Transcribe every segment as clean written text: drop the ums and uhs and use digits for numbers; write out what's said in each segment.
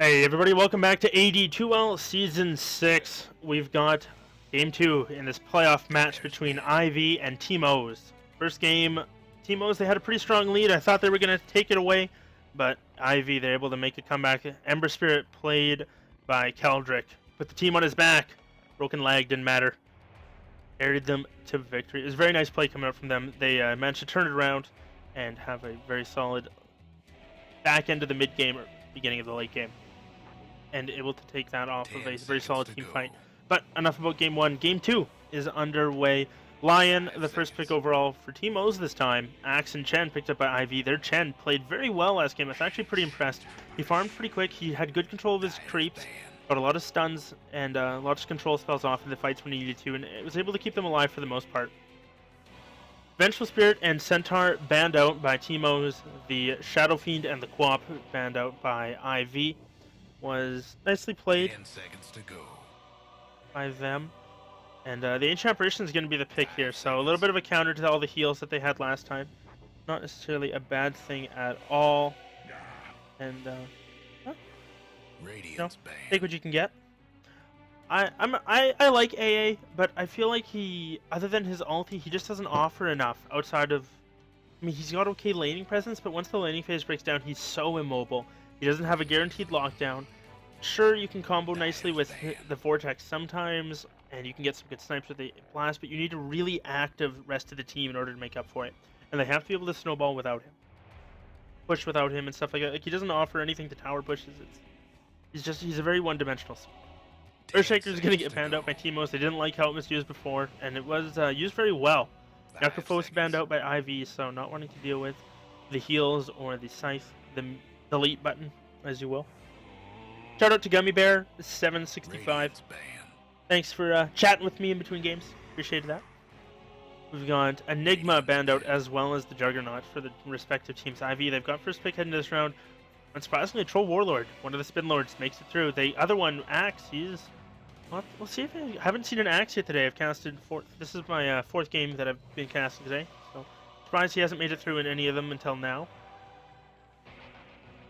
Hey everybody, welcome back to AD2L Season 6. We've got Game 2 in this playoff match between IV and Teamos. First game, Teamos, they had a pretty strong lead. I thought they were going to take it away, but IV, they're able to make a comeback. Ember Spirit played by Keldrick. Put the team on his back. Broken leg, didn't matter. Carried them to victory. It was a very nice play coming out from them. They managed to turn it around and have a very solid back end of the mid-game or beginning of the late game, and able to take that off of a very solid team fight. But enough about Game 1. Game 2 is underway. Lion, the first pick overall for Teamos this time. Axe and Chen picked up by IV. Their Chen played very well last game. I was actually pretty impressed. He farmed pretty quick. He had good control of his creeps, got a lot of stuns, and a lot of control spells off in the fights when he needed to, and it was able to keep them alive for the most part. Vengeful Spirit and Centaur banned out by Teamos. The Shadow Fiend and the Quap banned out by IV. Was nicely played 10 seconds to go. by them. And the Ancient Apparition is going to be the pick here, so a little bit of a counter to all the heals that they had last time. Not necessarily a bad thing at all. And, take what you can get. I like AA, but I feel like he, other than his ulti, he just doesn't offer enough outside of, I mean, he's got okay laning presence, but once the laning phase breaks down, he's so immobile. He doesn't have a guaranteed lockdown. Sure, you can combo nicely with the Vortex sometimes, and you can get some good snipes with the Blast, but you need a really active rest of the team in order to make up for it. And they have to be able to snowball without him. Push without him and stuff like that. Like, he doesn't offer anything to tower pushes. He's a very one-dimensional. Earthshaker is going to get banned out by Teamos. They didn't like how it was used before, and it was used very well. Necrophos banned out by IV, so not wanting to deal with the heals or the scythe, the delete button, as you will. Shout out to Gummy Bear 765. Thanks for chatting with me in between games. Appreciate that. We've got Enigma banned out as well as the Juggernaut for the respective teams. IV, they've got first pick heading to this round. Unsurprisingly, Troll Warlord, one of the Spin Lords, makes it through. The other one, Axe, he's... We'll see if I haven't seen an Axe yet today. I've casted this is my fourth game that I've been casting today. So surprised he hasn't made it through in any of them until now.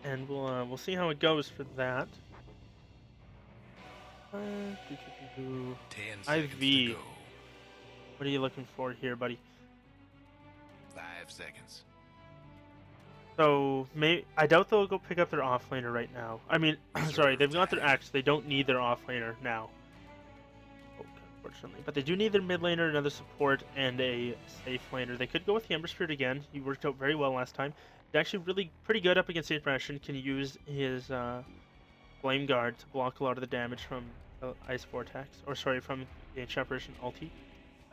And we'll see how it goes for that. IV. What are you looking for here, buddy? 5 seconds. So I doubt they'll go pick up their offlaner right now. I mean, sorry, they've got their Axe. They don't need their offlaner now, unfortunately. But they do need their mid laner, another support, and a safe laner. They could go with the Ember Spirit again. He worked out very well last time. He's actually really pretty good up against the Impression. Can use his Flame Guard to block a lot of the damage from Ice Vortex, or sorry, from the Ancient Apparition ulti,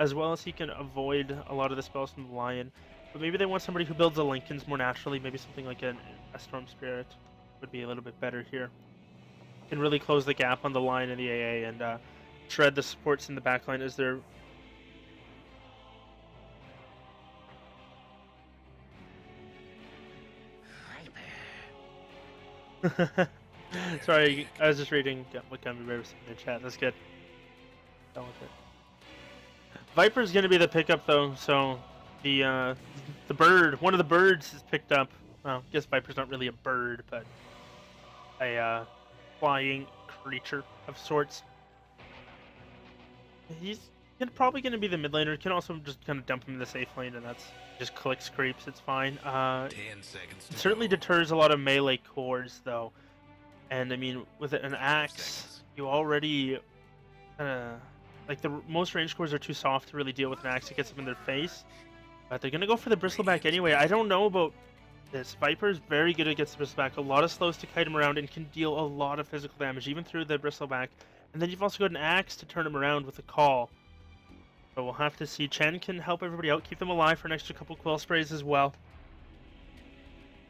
as well as he can avoid a lot of the spells from the Lion. But maybe they want somebody who builds the Lincolns more naturally. Maybe something like a Storm Spirit would be a little bit better here. Can really close the gap on the line in the AA and shred the supports in the backline as they're... Sorry, I was just reading what Gummy Bear was saying in the chat. That's good. Viper's gonna be the pickup though, so the bird, one of the birds is picked up. Well, I guess Viper's not really a bird, but a flying creature of sorts. He's probably gonna be the mid laner. Can also just kind of dump him in the safe lane, and that's just clicks creeps. It's fine. 10 seconds. It certainly deters a lot of melee cores though. And I mean, with an Axe, you already kind of like most range cores are too soft to really deal with an Axe. It gets them in their face. But they're gonna go for the Bristleback anyway. I don't know about this. Viper's very good against the Bristleback. A lot of slows to kite him around and can deal a lot of physical damage, even through the Bristleback. And then you've also got an Axe to turn him around with a call. So we'll have to see. Chen can help everybody out, keep them alive for an extra couple Quill Sprays as well.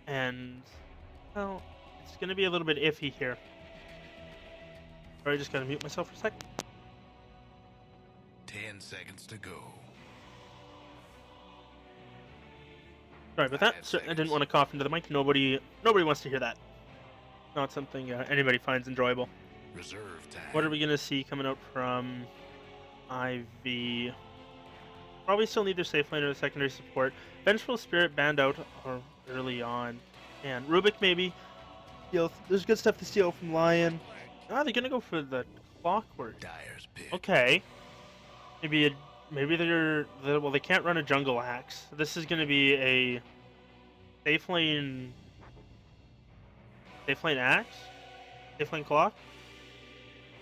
And, well, it's gonna be a little bit iffy here. Sorry, I just gotta mute myself for a sec. 10 seconds to go. Sorry about that. So I didn't want to cough into the mic. Nobody wants to hear that. Not something anybody finds enjoyable. Reserve time. What are we gonna see coming out from IV? Probably still need their safe lane or the secondary support. Vengeful Spirit banned out early on, and Rubik maybe. steal. There's good stuff to steal from Lion. Ah, they're gonna go for the Clockwork. Dyer's pick. Okay. Maybe well, they can't run a jungle axe. This is gonna be a safe lane axe, safe lane clock,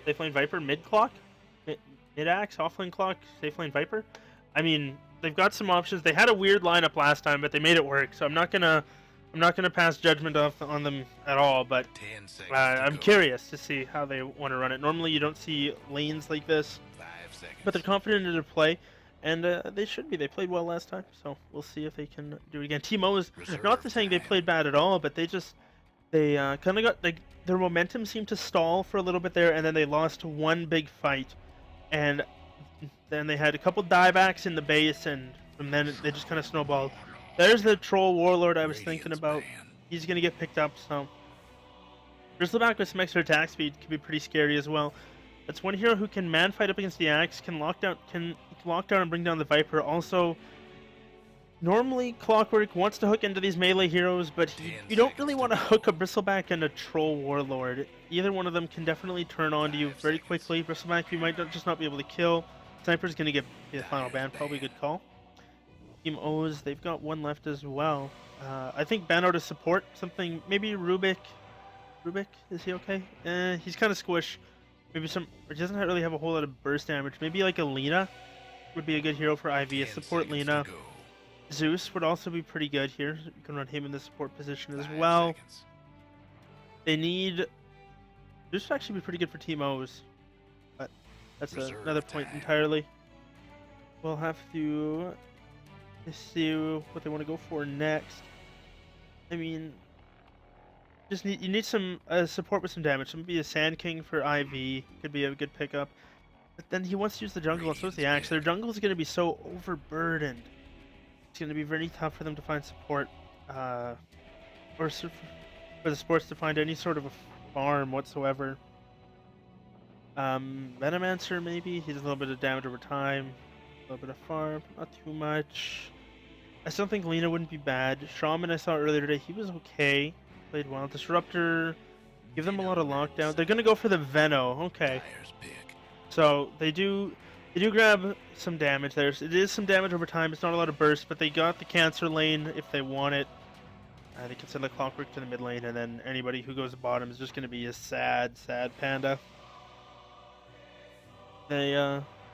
safe lane viper, mid clock, mid axe, off lane clock, safe lane viper. I mean, they've got some options. They had a weird lineup last time, but they made it work. So I'm not gonna pass judgment on them at all. But 10 seconds I'm curious to see how they want to run it. Normally, you don't see lanes like this, 5 seconds. but they're confident in their play, and they should be. They played well last time, so we'll see if they can do it again. Team O is not saying they played bad at all, but they kind of got their momentum seemed to stall for a little bit there, and then they lost one big fight, and then they had a couple diebacks in the base, and from then they just kind of snowballed. There's the troll warlord I was thinking about. He's gonna get picked up, so Bristleback with some extra attack speed could be pretty scary as well. That's one hero who can man fight up against the axe, can lock down and bring down the Viper. Also, normally Clockwork wants to hook into these melee heroes, but you don't really want to hook a Bristleback and a troll warlord. Either one of them can definitely turn on to you very quickly. Bristleback you might just not be able to kill. Sniper's gonna get the final ban, probably a good call. Team O's, they've got one left as well. I think Bano to support something, maybe Rubik. Rubik, is he okay? He's kind of squish. Maybe he doesn't really have a whole lot of burst damage. Maybe like a Lina would be a good hero for IV. A support Lina. Zeus would also be pretty good here. You can run him in the support position as well. They need... Zeus would actually be pretty good for Team O's. But that's another point entirely. We'll have to see what they want to go for next. I mean, you need some support with some damage. So maybe a Sand King for IV could be a good pickup. But then he wants to use the jungle, and so is the Axe. Their jungle is going to be so overburdened. It's going to be very tough for them to find support, or for the sports to find any sort of a farm whatsoever. Venomancer maybe. He does a little bit of damage over time. A little bit of farm, not too much. I still think Lina wouldn't be bad. Shaman I saw earlier today, he was okay. Played well. Disruptor, give them a lot of lockdown. They're gonna go for the Veno. Okay. So they do grab some damage there. It is some damage over time. It's not a lot of burst, but they got the cancer lane if they want it. They can send the Clockwork to the mid lane, and then anybody who goes to bottom is just gonna be a sad panda. They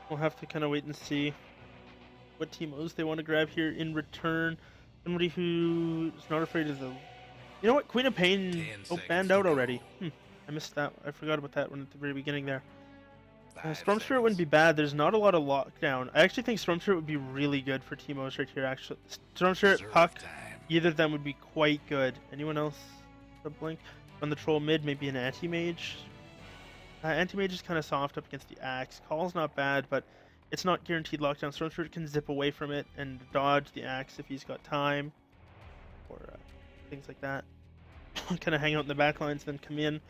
will have to kind of wait and see what Team O's they want to grab here in return. Somebody who's not afraid of the... You know what? Queen of Pain banned out already. I missed that. I forgot about that one at the very beginning there. Storm Spirit wouldn't be bad. There's not a lot of lockdown. I actually think Storm Spirit would be really good for Team O's right here, actually. Storm Spirit, Puck, either of them would be quite good. Anyone else? A blink? On the troll mid, maybe an Anti-Mage. Anti-Mage is kind of soft up against the Axe. Call's not bad, but it's not guaranteed lockdown. Storm Spirit can zip away from it and dodge the Axe if he's got time. Or things like that. Kind of hang out in the back lines, then come in.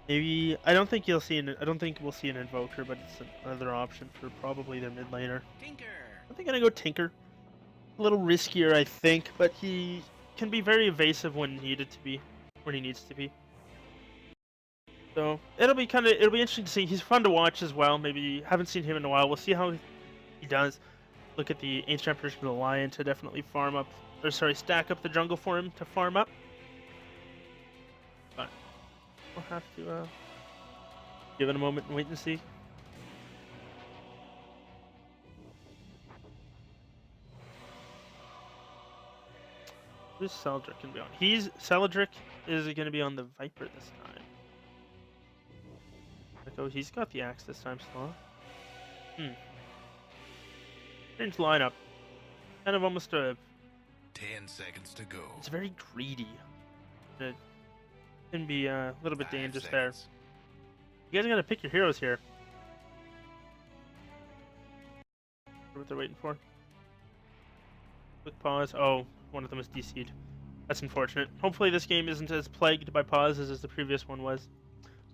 Maybe I don't think we'll see an Invoker, but it's another option for probably their mid laner. Tinker. I think I'm gonna go Tinker. A little riskier, I think, but he can be very evasive when he needs to be. So it'll be interesting to see. He's fun to watch as well. Maybe haven't seen him in a while. We'll see how he does. Look at the Ancient Apparition of the Lion to definitely stack up the jungle for him to farm up. But we'll have to give it a moment and wait and see. Who's Celadric gonna be on? Celadric is going to be on the Viper this time. Oh, he's got the axe this time, Slaw. Strange lineup. Kind of almost a... 10 seconds to go. It's very greedy. It can be a little bit dangerous there. You guys gotta pick your heroes here. What they're waiting for. Quick pause. Oh, one of them is DC'd. That's unfortunate. Hopefully this game isn't as plagued by pauses as the previous one was.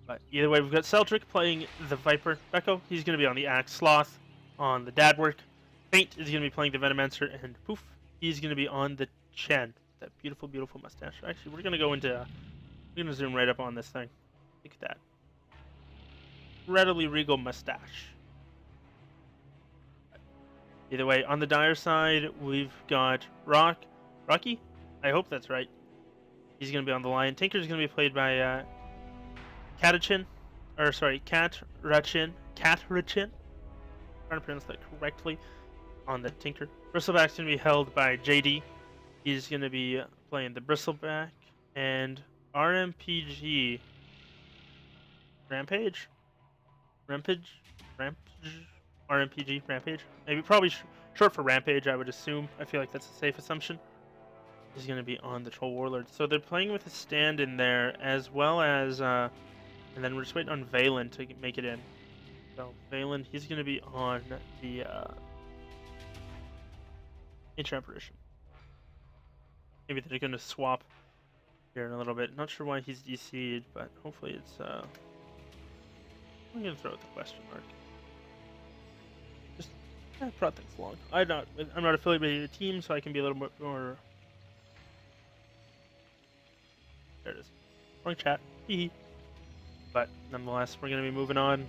But either way, we've got Celdric playing the Viper. Becco, he's going to be on the Axe. Sloth on the Dadwork. Faint is going to be playing the Venomancer. And Poof, he's going to be on the Chen. That beautiful, beautiful mustache. Actually, we're going to go into I'm gonna zoom right up on this thing. Look at that. Incredibly regal mustache. Either way, on the Dire side, we've got Rocky? I hope that's right. He's going to be on the line. Tinker's going to be played by Katachin. Or, sorry, Katrachin. Trying to pronounce that correctly on the Tinker. Bristleback's going to be held by JD. He's going to be playing the Bristleback. And RMPG. Rampage? RMPG, Rampage. Maybe probably short for Rampage, I would assume. I feel like that's a safe assumption. He's going to be on the Troll Warlord. So they're playing with a stand in there, as well as, and then we're just waiting on Valen to make it in. So Valen, he's going to be on the Ancient Apparition. Maybe they're going to swap here in a little bit. Not sure why he's DC'd, but hopefully it's, I'm going to throw out the question mark. Prod things along. I'm not affiliated with the team, so I can be a little bit more. There it is. Wrong chat. Hee. But nonetheless, we're gonna be moving on.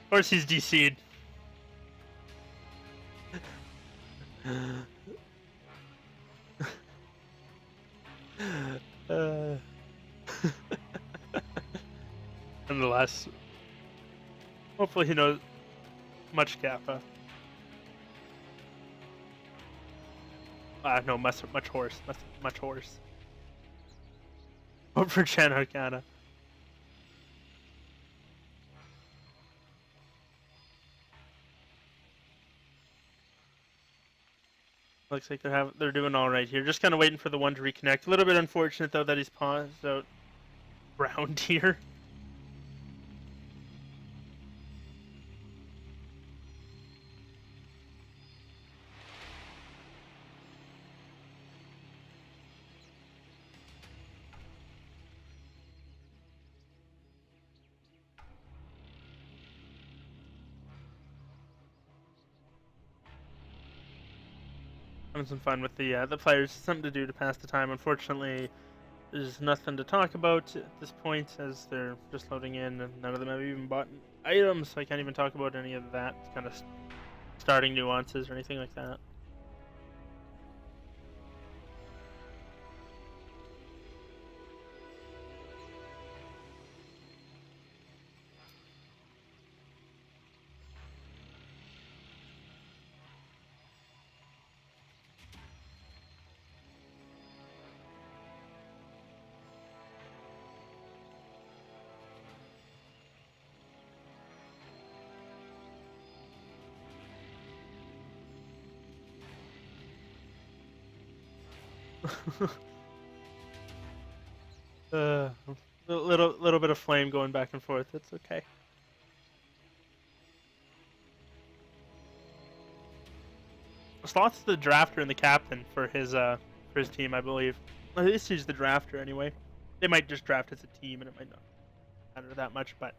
Of course he's DC'd. Nonetheless, hopefully he knows much Kappa. No, much horse. Much horse. Vote for Chan Arcana. Looks like they're doing all right here. Just kind of waiting for the one to reconnect. A little bit unfortunate though that he's paused out round here. Having some fun with the players. Something to do to pass the time. Unfortunately, there's nothing to talk about at this point as they're just loading in, and none of them have even bought items, so I can't even talk about any of that kind of starting nuances or anything like that. Little bit of flame going back and forth. It's okay. Sloth's the drafter and the captain for his team, I believe. At least he's the drafter anyway. They might just draft as a team, and it might not matter that much, but.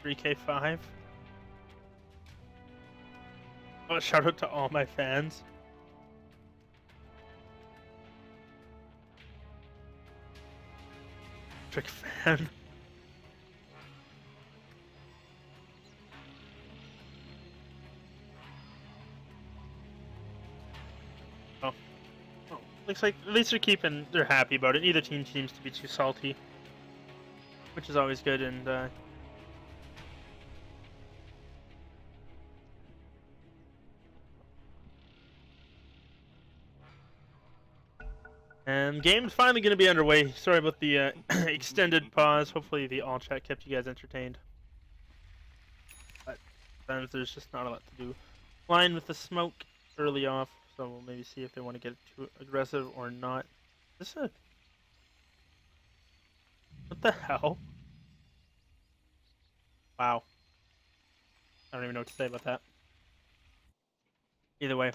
$3K5. Oh, shout out to all my fans. Trick fan. Oh. Looks like at least they're happy about it. Neither team seems to be too salty, which is always good. And game's finally going to be underway. Sorry about the extended pause. Hopefully the all chat kept you guys entertained. Then there's just not a lot to do. Line with the smoke early off, so we'll maybe see if they want to get too aggressive or not. Is this a... What the hell? Wow. I don't even know what to say about that. Either way.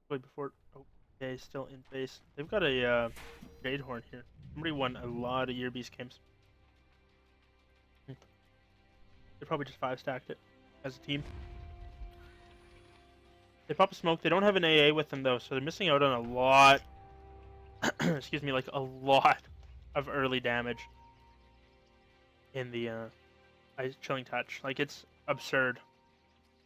Wait before... Oh, okay, still in base. They've got a Jade Horn here. Somebody won a lot of Year Beast games. They probably just 5-stacked it as a team. They pop a smoke. They don't have an AA with them, though, so they're missing out on a lot... excuse me, like a lot of early damage in the Chilling Touch. Like, it's absurd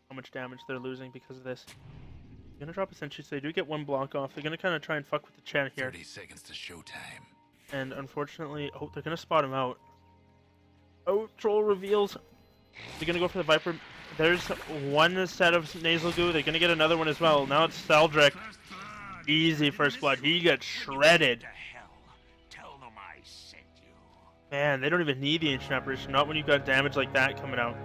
how much damage they're losing because of this. They're gonna drop a sentry, so they do get one block off. They're gonna kind of try and fuck with the Chen here. 30 seconds to showtime. And unfortunately, oh, they're gonna spot him out. Oh, Troll reveals. They're gonna go for the Viper. There's one set of nasal goo. They're gonna get another one as well. Now it's Seldrick. Easy first blood. He gets shredded. Man, they don't even need the Ancient Apparition. Not when you've got damage like that coming out.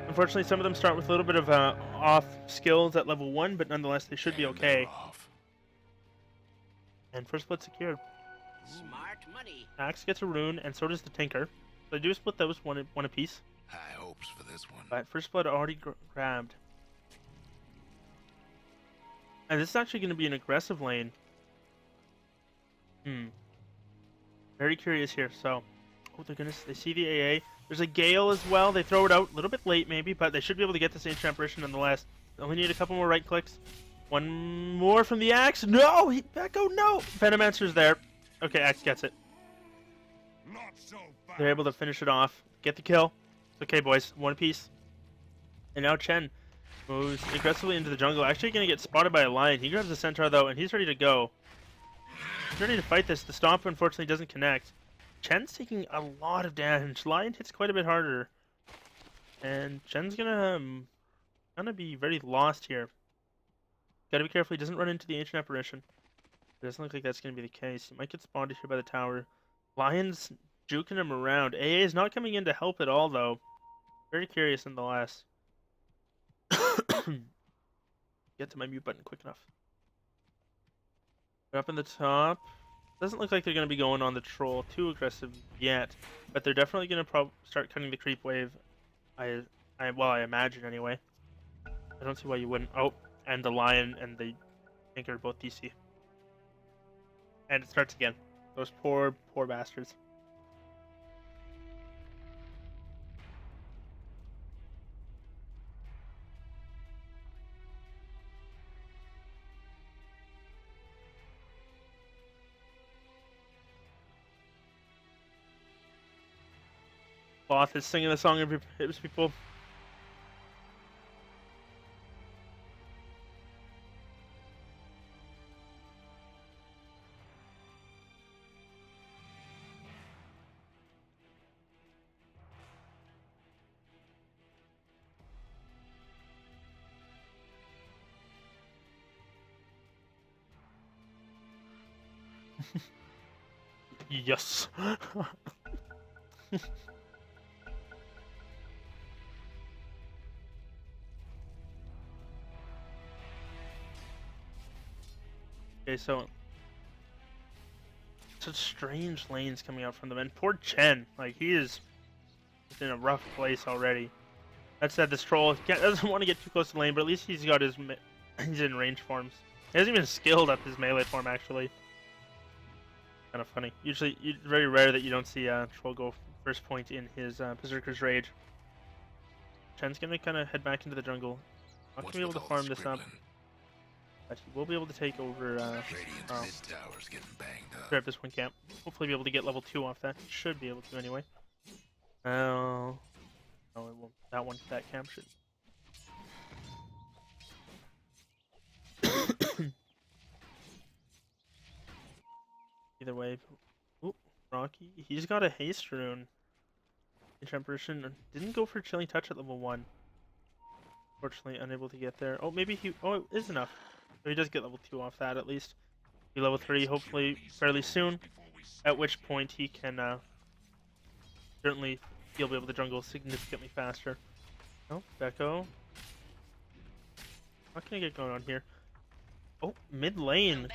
Unfortunately, some of them start with a little bit of off skills at level 1, but nonetheless, they should be okay. And first blood secured. Smart money. Axe gets a rune, and so does the Tinker. So they do split those one apiece. High hopes for this one. But first blood already grabbed. And this is actually going to be an aggressive lane. Very curious here. So, oh, they see the AA. There's a Gale as well. They throw it out a little bit late, maybe, but they should be able to get this Ancient Apparition nonetheless. They only need a couple more right clicks. One more from the Axe. No, Echo, no. Venomancer's there. Okay, Axe gets it. Not so bad. They're able to finish it off. Get the kill. It's okay, boys. One apiece. And now Chen moves aggressively into the jungle. Actually going to get spotted by a Lion. He grabs the Centaur, though, and he's ready to go. He's ready to fight this. The Stomp, unfortunately, doesn't connect. Chen's taking a lot of damage. Lion hits quite a bit harder. And Chen's gonna be very lost here. Gotta be careful he doesn't run into the Ancient Apparition. It doesn't look like that's gonna be the case. He might get spotted here by the tower. Lion's juking him around. AA is not coming in to help at all, though. Very curious nonetheless. Get to my mute button quick enough. Up in the top. Doesn't look like they're going to be going on the troll too aggressive yet, but they're definitely going to start cutting the creep wave. I imagine anyway. I don't see why you wouldn't. Oh, and the Lion and the Tinker are both DC. And it starts again. Those poor bastards. Both is singing the song of his people. Yes. Okay, so such strange lanes coming out from them, and poor Chen, like he is in a rough place already. That said, this troll doesn't want to get too close to the lane, but at least he's got his he's in range forms. He hasn't even skilled up his melee form actually. Kind of funny. Usually, very rare that you don't see a troll go first point in his Berserker's Rage. Chen's gonna kind of head back into the jungle. Not gonna be able to farm this up. But he will be able to take over grab this one camp. Hopefully be able to get level 2 off that. Should be able to anyway. No, it won't. That camp should. Either way. Ooh, Rocky. He's got a haste rune. Apparition didn't go for Chilling Touch at level 1. Fortunately, unable to get there. Oh, maybe he. Oh, it is enough. So he does get level 2 off that at least. Be level 3 hopefully fairly soon. At which point he can certainly he'll be able to jungle significantly faster. Oh, Becco. What can I get going on here? Oh, mid lane.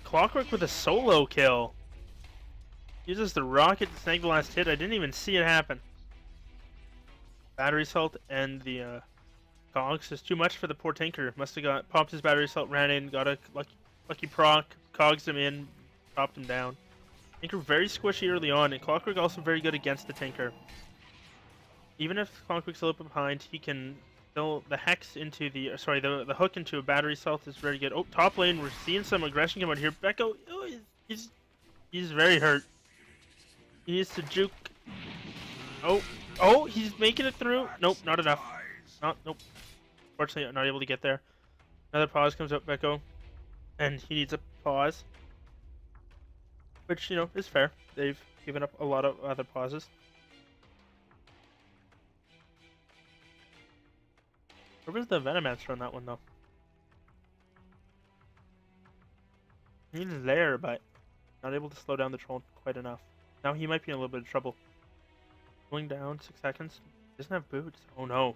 Clockwork with a solo kill. Uses the rocket to snag the last hit. I didn't even see it happen. Battery salt and the cogs is too much for the poor Tinker. Must have got popped his battery salt, ran in, got a lucky proc, cogs him in, dropped him down. Tinker very squishy early on, and Clockwork also very good against the Tinker. Even if Clockwork's a little bit behind, he can fill the hex into the the hook into a battery salt is very good. Oh, top lane, we're seeing some aggression come out here. Becco, oh, he's very hurt. He needs to juke. Oh, he's making it through. Nope, not enough. Nope. Fortunately, I'm not able to get there. Another pause comes up, Becco, and he needs a pause, which, you know, is fair. They've given up a lot of other pauses. Where was the Venomancer on that one, though? He's there, but not able to slow down the troll quite enough. Now he might be in a little bit of trouble. Going down, 6 seconds. Doesn't have boots. Oh no.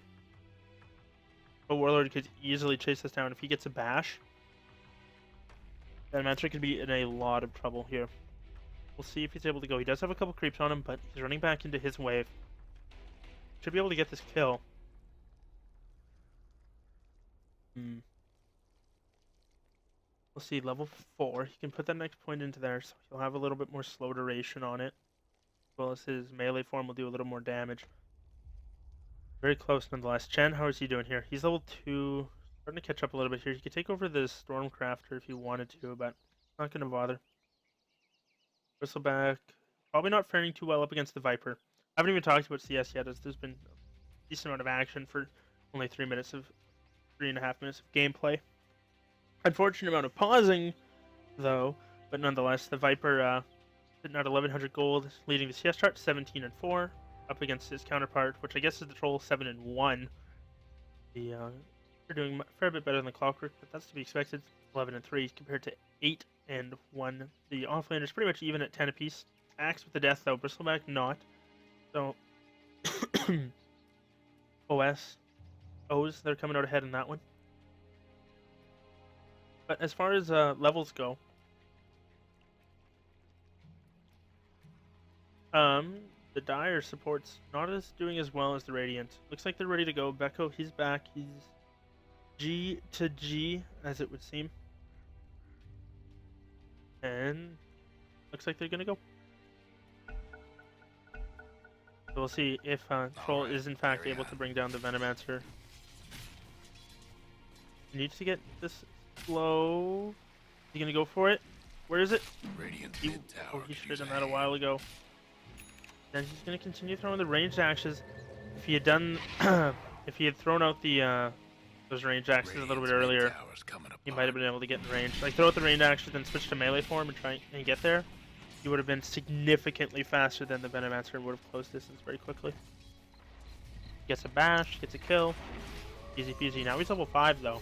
But Warlord could easily chase this down. If he gets a bash, Venomancer could be in a lot of trouble here. We'll see if he's able to go. He does have a couple creeps on him, but he's running back into his wave. Should be able to get this kill. We'll see, level 4. He can put that next point into there, so he'll have a little bit more slow duration on it. As well as his melee form will do a little more damage. Very close nonetheless. Chen, how is he doing here? He's level 2. Starting to catch up a little bit here. He could take over the Stormcrafter if he wanted to, but not going to bother. Bristleback, probably not faring too well up against the Viper. I haven't even talked about CS yet, as there's been a decent amount of action for only 3.5 minutes of gameplay. Unfortunate amount of pausing, though, but nonetheless, the Viper sitting at 1100 gold, leading the CS chart 17 and 4, up against his counterpart, which I guess is the Troll 7 and 1. They're doing a fair bit better than the Clockwork, but that's to be expected. 11 and 3 compared to 8 and 1. The offlaner is pretty much even at 10 apiece. Axe with the death, though. Bristleback not. So O's, they're coming out ahead in that one. But as far as levels go, the Dire support's not doing as well as the Radiant. Looks like they're ready to go. Becco, he's back. He's G to G, as it would seem. And looks like they're going to go. So we'll see if Troll is in fact able to bring down the Venomancer. He needs to get this slow. Is he going to go for it? Where is it? He should have done that a while ago. Then he's going to continue throwing the ranged axes. If he had done, if he had thrown out the those ranged axes a little bit earlier, he might have been able to get in range. Like throw out the ranged axes, then switch to melee form and try and get there. He would have been significantly faster than the Venomancer and would have closed distance very quickly. Gets a bash, gets a kill. Easy peasy. Now he's level 5 though.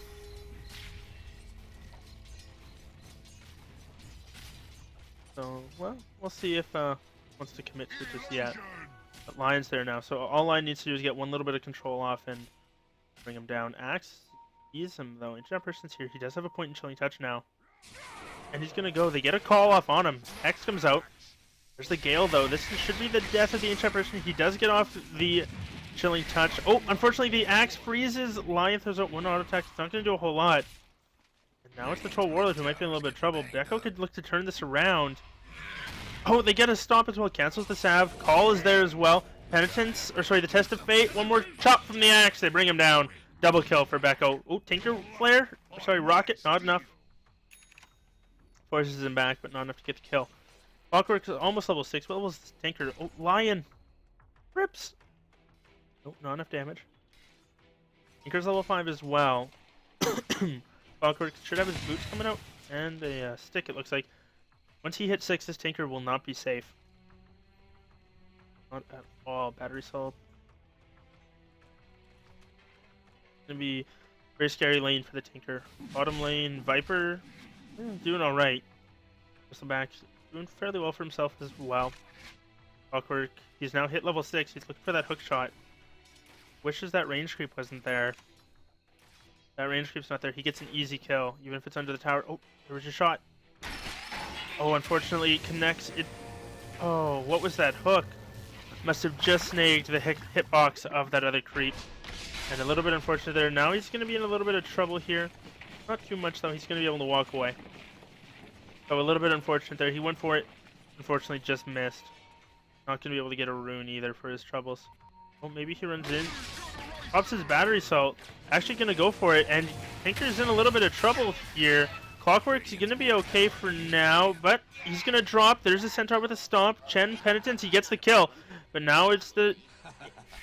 So, well, we'll see if wants to commit to it just yet. But Lion's there now, so all Lion needs to do is get one little bit of control off and bring him down. Axe, ease him though. Ancient Person's here. He does have a point in Chilling Touch now. And he's gonna go. They get a call off on him. Hex comes out. There's the Gale though. This should be the death of the Ancient Person. He does get off the Chilling Touch. Oh, unfortunately the Axe freezes. Lion throws out one auto attack. It's not gonna do a whole lot. And now it's the Troll Warlord who might be in a little bit of trouble. Becco could look to turn this around. Oh, they get a stop as well. Cancels the salve. Call is there as well. Penitence, or sorry, the Test of Fate. One more chop from the Axe. They bring him down. Double kill for Becco. Oh, Tinker Flare. Sorry, Rocket. Not enough. Forces him back, but not enough to get the kill. Clockwork is almost level 6. What level is Tinker? Oh, Lion. Rips. Nope, not enough damage. Tinker's level 5 as well. Clockwork should have his boots coming out. And a stick, it looks like. Once he hits 6, this Tinker will not be safe. Not at all. Battery salt. Gonna be very scary lane for the Tinker. Bottom lane, Viper, doing alright. Bristleback doing fairly well for himself as well. Clockwork, he's now hit level 6. He's looking for that hook shot. wishes that range creep wasn't there. That range creep's not there. He gets an easy kill, even if it's under the tower. Oh, there was your shot. Oh, unfortunately, it connects. It. Oh, what was that hook? Must have just snagged the hitbox of that other creep. And a little bit unfortunate there. Now he's going to be in a little bit of trouble here. Not too much, though. He's going to be able to walk away. So a little bit unfortunate there. He went for it. Unfortunately, just missed. Not going to be able to get a rune either for his troubles. Well, maybe he runs in. Pops his battery salt. Actually going to go for it. And Tinker's in a little bit of trouble here. Clockwork's going to be okay for now. But he's going to drop. There's a Centaur with a stomp. Chen Penitence. He gets the kill. But now it's the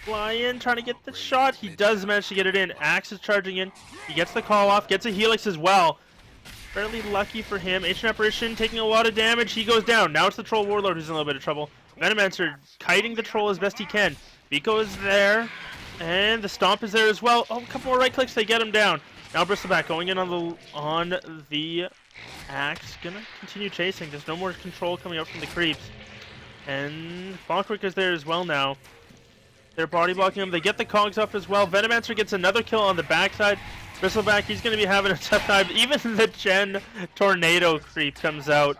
Lion trying to get the shot. He does manage to get it in. Axe is charging in. He gets the call off. Gets a Helix as well. Fairly lucky for him. Ancient Apparition taking a lot of damage. He goes down. Now it's the Troll Warlord who's in a little bit of trouble. Venomancer kiting the Troll as best he can. Biko is there. And the Stomp is there as well. Oh, a couple more right clicks. They get him down. Now Bristleback going in on the Axe. Gonna continue chasing. There's no more control coming out from the creeps. And Clockwork is there as well now. They're body blocking him. They get the cogs up as well. Venomancer gets another kill on the backside. Bristleback, he's going to be having a tough time. Even the Gen Tornado creep comes out.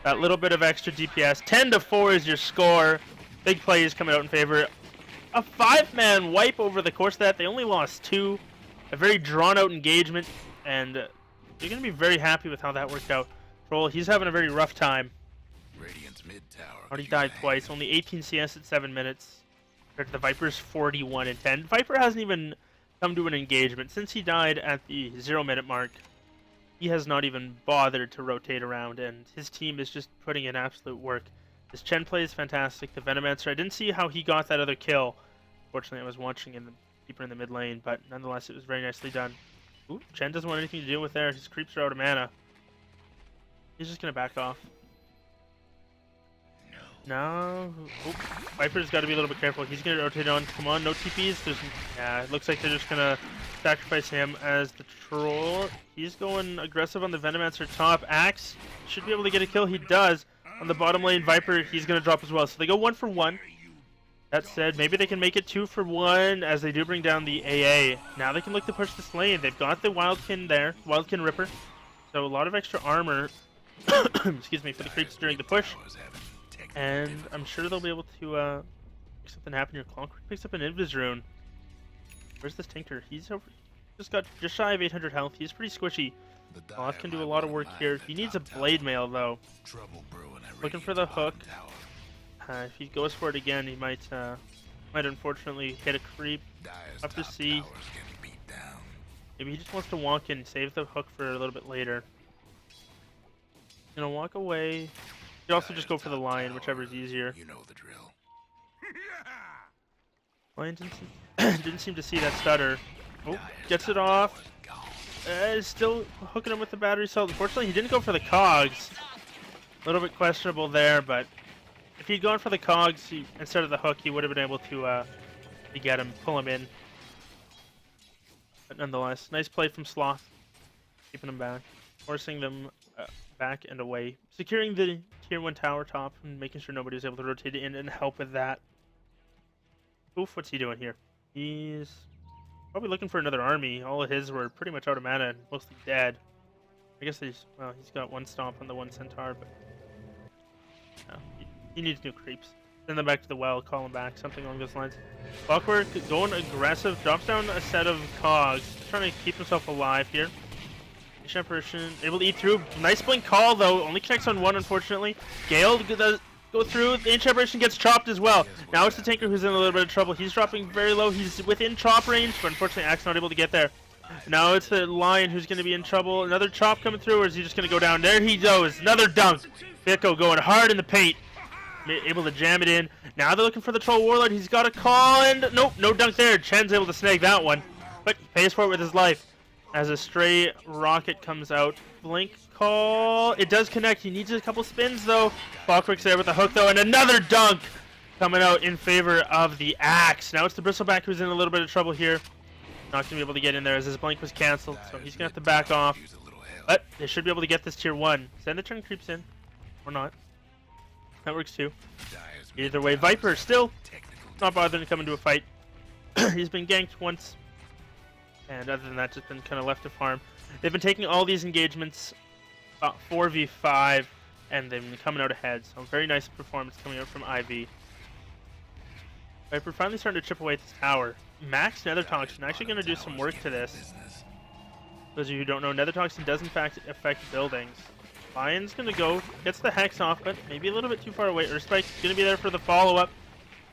That little bit of extra DPS. 10-4 is your score. Big plays coming out in favor. A 5-man wipe over the course of that. They only lost 2. A very drawn-out engagement. And you're going to be very happy with how that worked out. Troll, he's having a very rough time. Radiant's mid tower. Already died twice. Only 18 CS at 7 minutes. Compared to the Viper's 41 and 10. Viper hasn't even come to an engagement. Since he died at the 0-minute mark, he has not even bothered to rotate around, and his team is just putting in absolute work. His Chen play is fantastic. The Venomancer, I didn't see how he got that other kill. Fortunately, I was watching him deeper in the mid lane, but nonetheless, it was very nicely done. Ooh, Chen doesn't want anything to do with there. His creeps are out of mana. He's just going to back off. No. Oop. Viper's got to be a little bit careful. He's going to rotate on. Come on, no TPs. Yeah, it looks like they're just going to sacrifice him as the Troll. He's going aggressive on the Venomancer top. Axe should be able to get a kill. He does. On the bottom lane, Viper, he's going to drop as well. So they go 1 for 1. That said, maybe they can make it 2 for 1 as they do bring down the AA. Now they can look to push this lane. They've got the Wildkin there. Wildkin Ripper. So a lot of extra armor. Excuse me, for the creeps during the push. And I'm sure they'll be able to make something happen here. Clockwork picks up an Invis rune. Where's this Tinker? He's over. Just got just shy of 800 health. He's pretty squishy. Loth can do a lot of work here. He needs a blade mail though. Looking for the hook. If he goes for it again, he might unfortunately hit a creep. Up to see. Maybe he just wants to walk in, save the hook for a little bit later. Gonna walk away. You could also just go for the Lion, whichever is easier. You know the drill. Lion didn't seem to see that stutter. Oh, gets it off. Still hooking him with the battery cell. Unfortunately, he didn't go for the cogs. A little bit questionable there, but if he'd gone for the cogs instead of the hook, he would have been able to get him, pull him in. But nonetheless, nice play from Sloth, keeping them back, forcing them back and away, securing the tier 1 tower top, and making sure nobody was able to rotate in and help with that. Oof, what's he doing here? He's probably looking for another army. All of his were pretty much out of mana and mostly dead. I guess he's got 1 stomp on the 1 centaur, but no, he needs new creeps. Send them back to the well, call them back, something along those lines. Clockwork going aggressive, drops down a set of cogs, trying to keep himself alive here. Ancient Apparition able to eat through. Nice blink call though, only connects on 1 unfortunately. Gale does go through, the Ancient Apparition gets chopped as well. Now it's the Tinker who's in a little bit of trouble. He's dropping very low, he's within chop range, but unfortunately Axe not able to get there. Now it's the Lion who's going to be in trouble. Another chop coming through, or is he just going to go down? There he goes, another dunk. Biko going hard in the paint. Able to jam it in. Now they're looking for the Troll Warlord. He's got a call, and nope, no dunk there. Chen's able to snag that one, but he pays for it with his life as a stray rocket comes out. Blink call. It does connect. He needs a couple spins though. Clockwork's there with the hook though, and another dunk coming out in favor of the Axe. Now it's the Bristleback who's in a little bit of trouble here. Not going to be able to get in there as his blink was cancelled, so he's going to have to back off. But they should be able to get this tier 1. Send the turn creeps in, or not. That works too. Either way, Viper still not bothering to come into a fight. He's been ganked once, and other than that, just been kind of left to farm. They've been taking all these engagements 4v5, and they've been coming out ahead. So very nice performance coming out from IV. Viper finally starting to chip away at this tower. Max Nether Toxin actually going to do some work to this. Those of you who don't know, Nether Toxin does in fact affect buildings. Lion's going to go, gets the Hex off, but maybe a little bit too far away. Earthspike's going to be there for the follow-up.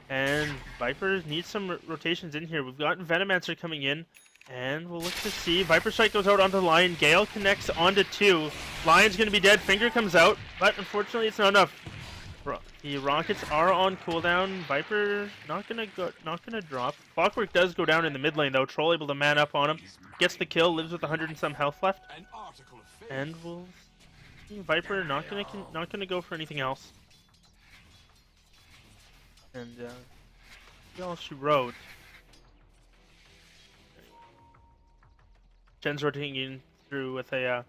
And Viper needs some rotations in here. We've got Venomancer coming in, and we'll look to see. Viper Strike goes out onto the Lion. Gale connects onto 2. Lion's going to be dead. Finger comes out, but unfortunately it's not enough. The rockets are on cooldown. Viper not gonna drop. Clockwork does go down in the mid lane though. Troll able to man up on him. Gets the kill. Lives with 100 and some health left. And we'll see Viper not gonna go for anything else. And all she wrote. Jen's rotating in through with a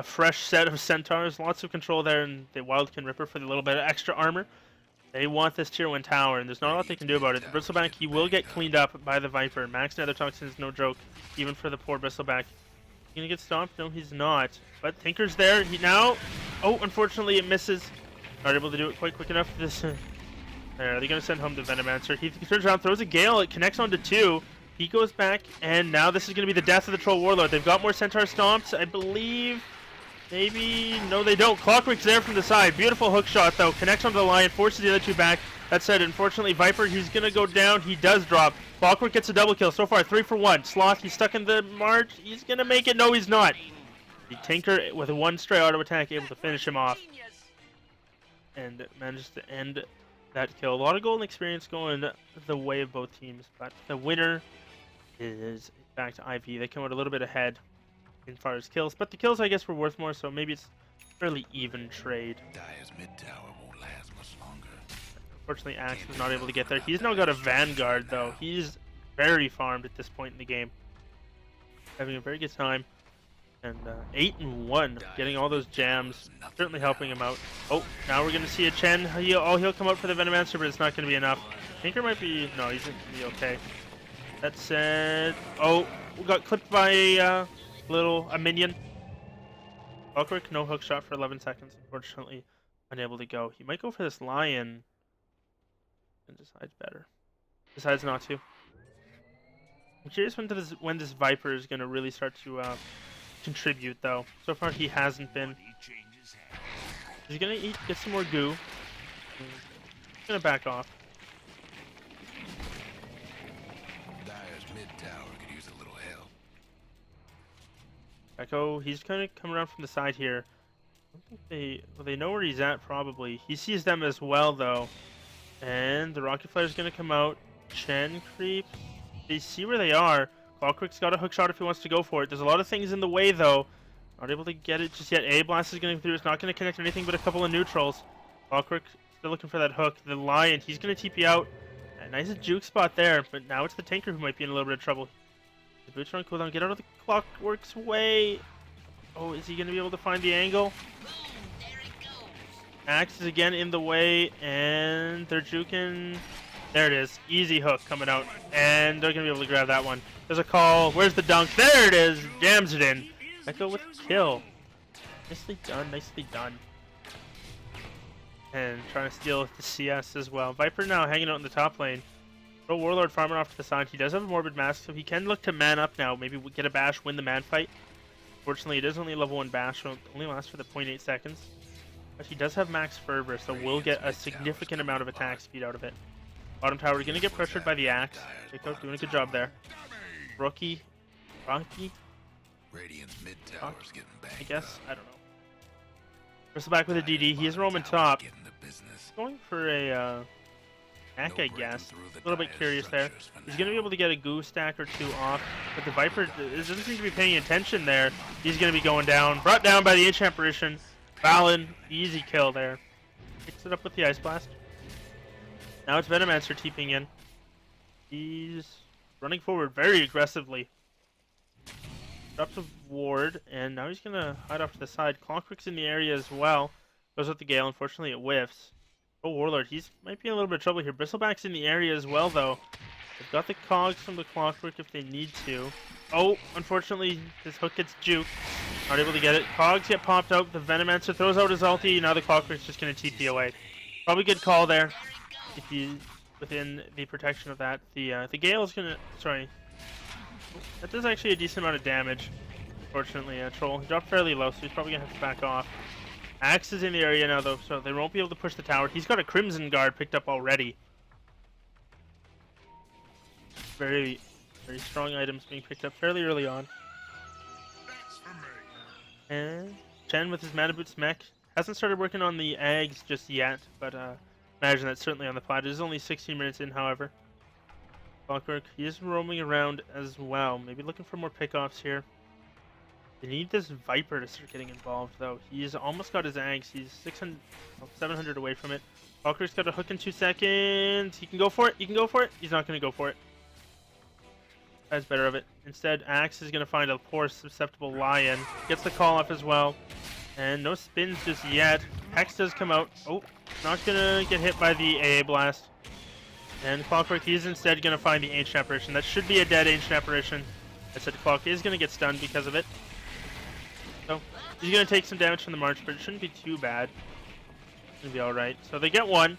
fresh set of centaurs, lots of control there, and the Wildkin Ripper for the little bit of extra armor. They want this tier 1 tower, and there's not a lot they can do about it. The Bristleback, he will get cleaned up by the Viper. Max Nether Toxin is no joke, even for the poor Bristleback. He's gonna get stomped? No, he's not. But Tinker's there. He now... Oh, unfortunately, it misses. Not able to do it quite quick enough. This... There, they're gonna send home the Venomancer. He turns around, throws a Gale. It connects onto 2. He goes back, and now this is gonna be the death of the Troll Warlord. They've got more Centaur stomps, I believe... Maybe... No, they don't. Clockwork's there from the side. Beautiful hook shot, though. Connects onto the Lion, forces the other 2 back. That said, unfortunately, Viper, he's going to go down. He does drop. Clockwork gets a double kill. So far, 3 for 1. Sloth, he's stuck in the march. He's going to make it. No, he's not. The Tinker, with a 1 stray auto attack, able to finish him off. And manages to end that kill. A lot of golden experience going the way of both teams. But the winner is, in fact, IV. They come out a little bit ahead as far as kills, but the kills I guess were worth more, so maybe it's fairly even trade. Dyer's mid tower won't last much longer. Unfortunately, Axe was not able to get there. He's now got a Vanguard though. He's very farmed at this point in the game, having a very good time. And 8-1, getting all those jams, certainly helping him out. Oh, now we're gonna see a Chen. He'll come out for the Venomancer, but it's not gonna be enough. Tinker might be... No, he's gonna be okay. That said... Oh, we got clipped by a minion. Clockwork, no hook shot for 11 seconds, unfortunately unable to go. He might go for this Lion and decides better. Decides not to. I'm curious when this Viper is going to really start to contribute, though. So far he hasn't been. He's going to get some more goo. He's going to back off. Dyer's mid tower could use a little help. Echo, he's kind of coming around from the side here. I don't think they know where he's at, probably. He sees them as well, though. And the Rocket Flare's going to come out. Chen creep. They see where they are. Clockwork's got a hook shot if he wants to go for it. There's a lot of things in the way, though. Not able to get it just yet. A-Blast is going through. It's not going to connect anything but a couple of neutrals. Clockwork still looking for that hook. The Lion, he's going to TP out. A nice juke spot there, but now it's the Tinker who might be in a little bit of trouble. The boots are on cooldown. Get out of the Clockwork's way. Oh, is he going to be able to find the angle? Axe is again in the way, and they're juking. There it is. Easy hook coming out, and they're going to be able to grab that one. There's a call. Where's the dunk? There it is. Jams it in. Echo with a kill. Nicely done. Nicely done. And trying to steal the CS as well. Viper now hanging out in the top lane. Pro Warlord farming off to the side. He does have a Morbid Mask, so he can look to man up now. Maybe get a bash, win the man fight. Fortunately, it is only a level 1 bash, so it only lasts for the 0.8 seconds. But he does have max fervor, so we'll get a significant amount of attack speed out of it. Bottom tower, going to get pressured by the Axe. Jacob doing a good job there. Rocky. Radiant's mid tower's getting banged I guess. up. I don't know. Bristleback with a DD. He is roaming top. Getting the business. Going for a hack, I guess. A little bit curious there. He's going to be able to get a goo stack or 2 off, but the Viper doesn't seem to be paying attention there. He's going to be going down. Brought down by the Ancient Apparition. Fallon, easy kill there. Picks it up with the Ice Blast. Now it's Venomancer TPing in. He's running forward very aggressively. Drops a ward, and now he's going to hide off to the side. Clockwork's in the area as well. Goes with the Gale. Unfortunately, it whiffs. Oh, Warlord, he's might be in a little bit of trouble here. Bristleback's in the area as well, though. They've got the cogs from the Clockwork if they need to. Oh, unfortunately, this hook gets juked. Not able to get it. Cogs get popped out. The Venomancer throws out his ulti. Now the Clockwork's just going to TP away. Probably good call there. If he's within the protection of that. The Gale is going to... Sorry. That does actually a decent amount of damage. Fortunately, Troll. He dropped fairly low, so he's probably going to have to back off. Axe is in the area now, though, so they won't be able to push the tower. He's got a Crimson Guard picked up already. Very, very strong items being picked up fairly early on. And Chen with his Mana Boots mech hasn't started working on the Ags just yet, but imagine that's certainly on the plat. It is only 16 minutes in, however. Clockwork, he is roaming around as well. Maybe looking for more pickoffs here. They need this Viper to start getting involved, though. He's almost got his Ags. He's 700 away from it. Clockwork's got a hook in 2 seconds. He can go for it. He can go for it. He's not going to go for it. That's better of it. Instead, Axe is going to find a poor susceptible Lion. Gets the call off as well. And no spins just yet. Hex does come out. Oh, not going to get hit by the AA Blast. And Clockwork, he's instead going to find the Ancient Apparition. That should be a dead Ancient Apparition. I said Clock is going to get stunned because of it. So, he's going to take some damage from the March, but it shouldn't be too bad. It's going to be alright. So they get one.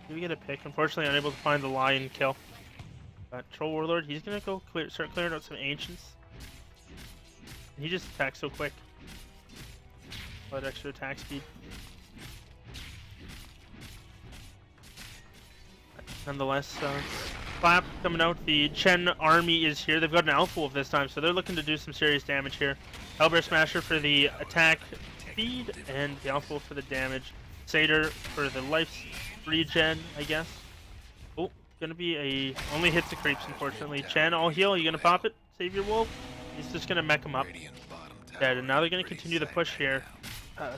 Do we get a pick? Unfortunately, unable to find the Lion kill. But Troll Warlord, he's going to go start clearing out some Ancients. And he just attacks so quick. A lot of extra attack speed. Nonetheless, Clap coming out. The Chen army is here. They've got an Elf Wolf this time, so they're looking to do some serious damage here. Hellbear Smasher for the attack speed, and the Elf Wolf for the damage. Satyr for the life regen, I guess. Oh, gonna be a... Only hits the creeps, unfortunately. Chen, all heal. You gonna pop it? Save your wolf? He's just gonna mech him up. Dead, and now they're gonna continue the push here.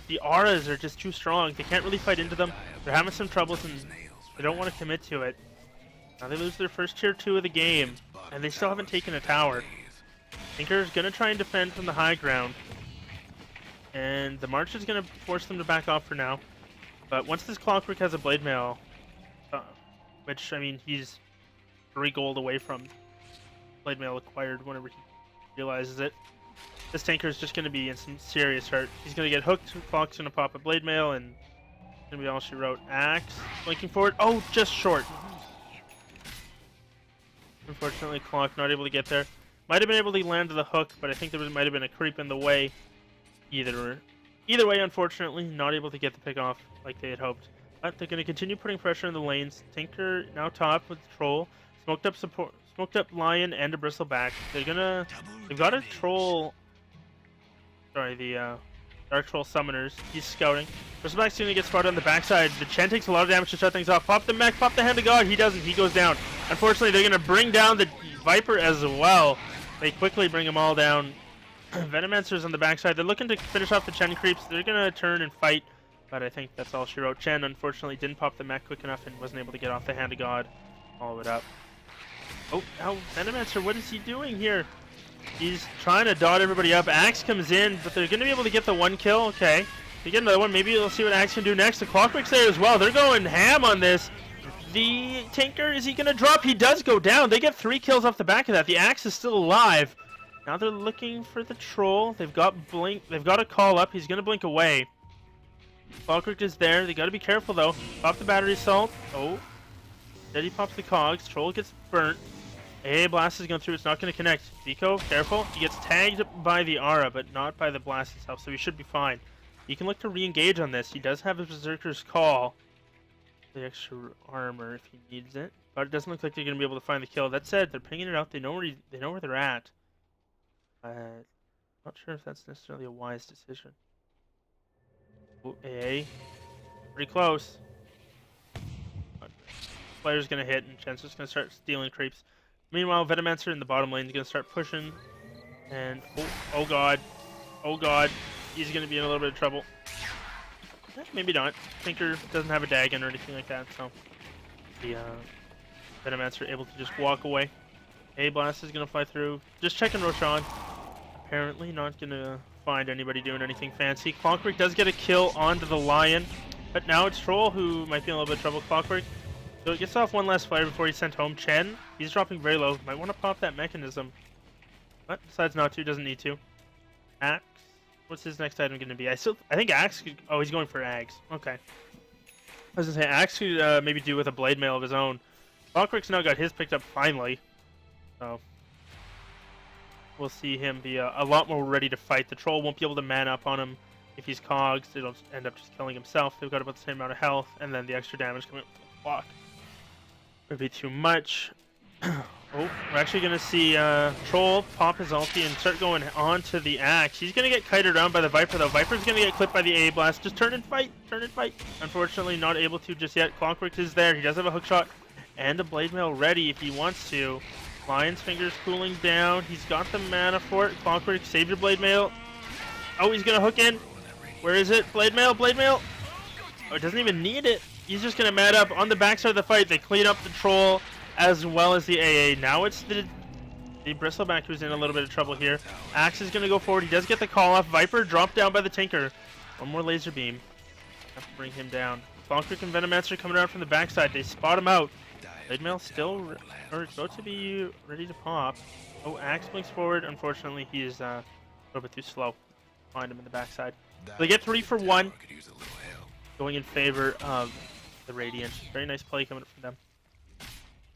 The auras are just too strong. They can't really fight into them. They're having some troubles, and they don't want to commit to it. Now they lose their first tier 2 of the game, and they still haven't taken a tower. Tinker's gonna try and defend from the high ground, and the March is gonna force them to back off for now. But once this Clockwork has a Blade Mail, which, I mean, he's 3 gold away from Blade Mail acquired whenever he realizes it, this Tinker is just gonna be in some serious hurt. He's gonna get hooked, Clock's gonna pop a Blade Mail, and it's gonna be all she wrote. Axe, blinking forward, oh, just short. Unfortunately, Clock not able to get there. Might have been able to land the hook, but I think there might have been a creep in the way. Either way, unfortunately, not able to get the pick off like they had hoped. But they're going to continue putting pressure in the lanes. Tinker now top with Troll. Smoked up Lion and a Bristleback. They've got a Troll. Sorry, the Dark Troll Summoners. He's scouting. Bristleback's going to get spotted on the backside. The Chen takes a lot of damage to shut things off. Pop the mech, pop the Hand of God. He doesn't. He goes down. Unfortunately, they're going to bring down the Viper as well. They quickly bring them all down. Venomancer's on the backside. They're looking to finish off the Chen creeps. They're going to turn and fight, but I think that's all she wrote. Chen, unfortunately, didn't pop the mech quick enough and wasn't able to get off the Hand of God. Follow it up. Oh, now Venomancer, what is he doing here? He's trying to dot everybody up. Axe comes in, but they're going to be able to get the 1 kill. Okay. They get another one. Maybe we'll see what Axe can do next. The Clockwork's there as well. They're going ham on this. The Tinker, is he going to drop? He does go down. They get 3 kills off the back of that. The Axe is still alive. Now they're looking for the Troll. They've got blink. They've got a call up. He's going to blink away. Clockwork is there. They got to be careful, though. Pop the battery assault. Oh. Then he pops the cogs. Troll gets burnt. AA Blast is going through. It's not going to connect. Vico, careful. He gets tagged by the Aura, but not by the Blast itself, so he should be fine. He can look to re-engage on this. He does have his Berserker's Call. The extra armor if he needs it, but it doesn't look like they're going to be able to find the kill. That said, they're pinging it out. They know where they're at. Not sure if that's necessarily a wise decision. Ooh, AA, pretty close. Player's going to hit, and Chancer's going to start stealing creeps. Meanwhile, Venomancer in the bottom lane is going to start pushing, and oh god, he's going to be in a little bit of trouble. Maybe not. Tinker doesn't have a Dagon or anything like that, so the Venomancer able to just walk away. A Blast is going to fly through. Just checking Roshan. Apparently not going to find anybody doing anything fancy. Clockwork does get a kill onto the Lion, but now it's Troll who might be in a little bit of trouble. Clockwork So it gets off one last flare before he's sent home. Chen, he's dropping very low. Might want to pop that mechanism. But decides not to, doesn't need to. Axe. What's his next item going to be? I think Axe could... Oh, he's going for Axe. Okay. I was going to say, Axe could maybe do with a blade mail of his own. Clockwork's now got his picked up finally. So... We'll see him be a lot more ready to fight. The troll won't be able to man up on him if he's cogs. It'll end up just killing himself. They've got about the same amount of health, and then the extra damage coming up from the clock would be too much. Oh, we're actually going to see Troll pop his ulti and start going on to the Axe. He's going to get kited around by the Viper, though. Viper's going to get clipped by the A Blast. Just turn and fight. Turn and fight. Unfortunately, not able to just yet. Clockwork is there. He does have a hook shot and a blade mail ready if he wants to. Lion's Finger's cooling down. He's got the mana for it. Clockwork, save your blade mail. Oh, he's going to hook in. Where is it? Blade mail, blade mail. Oh, it doesn't even need it. He's just going to mat up on the backside of the fight. They clean up the troll as well as the AA. Now it's the Bristleback who's in a little bit of trouble here. Axe is going to go forward. He does get the call off. Viper dropped down by the Tinker. One more laser beam. Have to bring him down. Clockwork and Venomancer coming around from the backside. They spot him out. Blade mail still about to be ready to pop. Oh, Axe blinks forward. Unfortunately, he is a little bit too slow. Find him in the backside. So they get 3 for 1. Going in favor of the Radiant. Very nice play coming from them.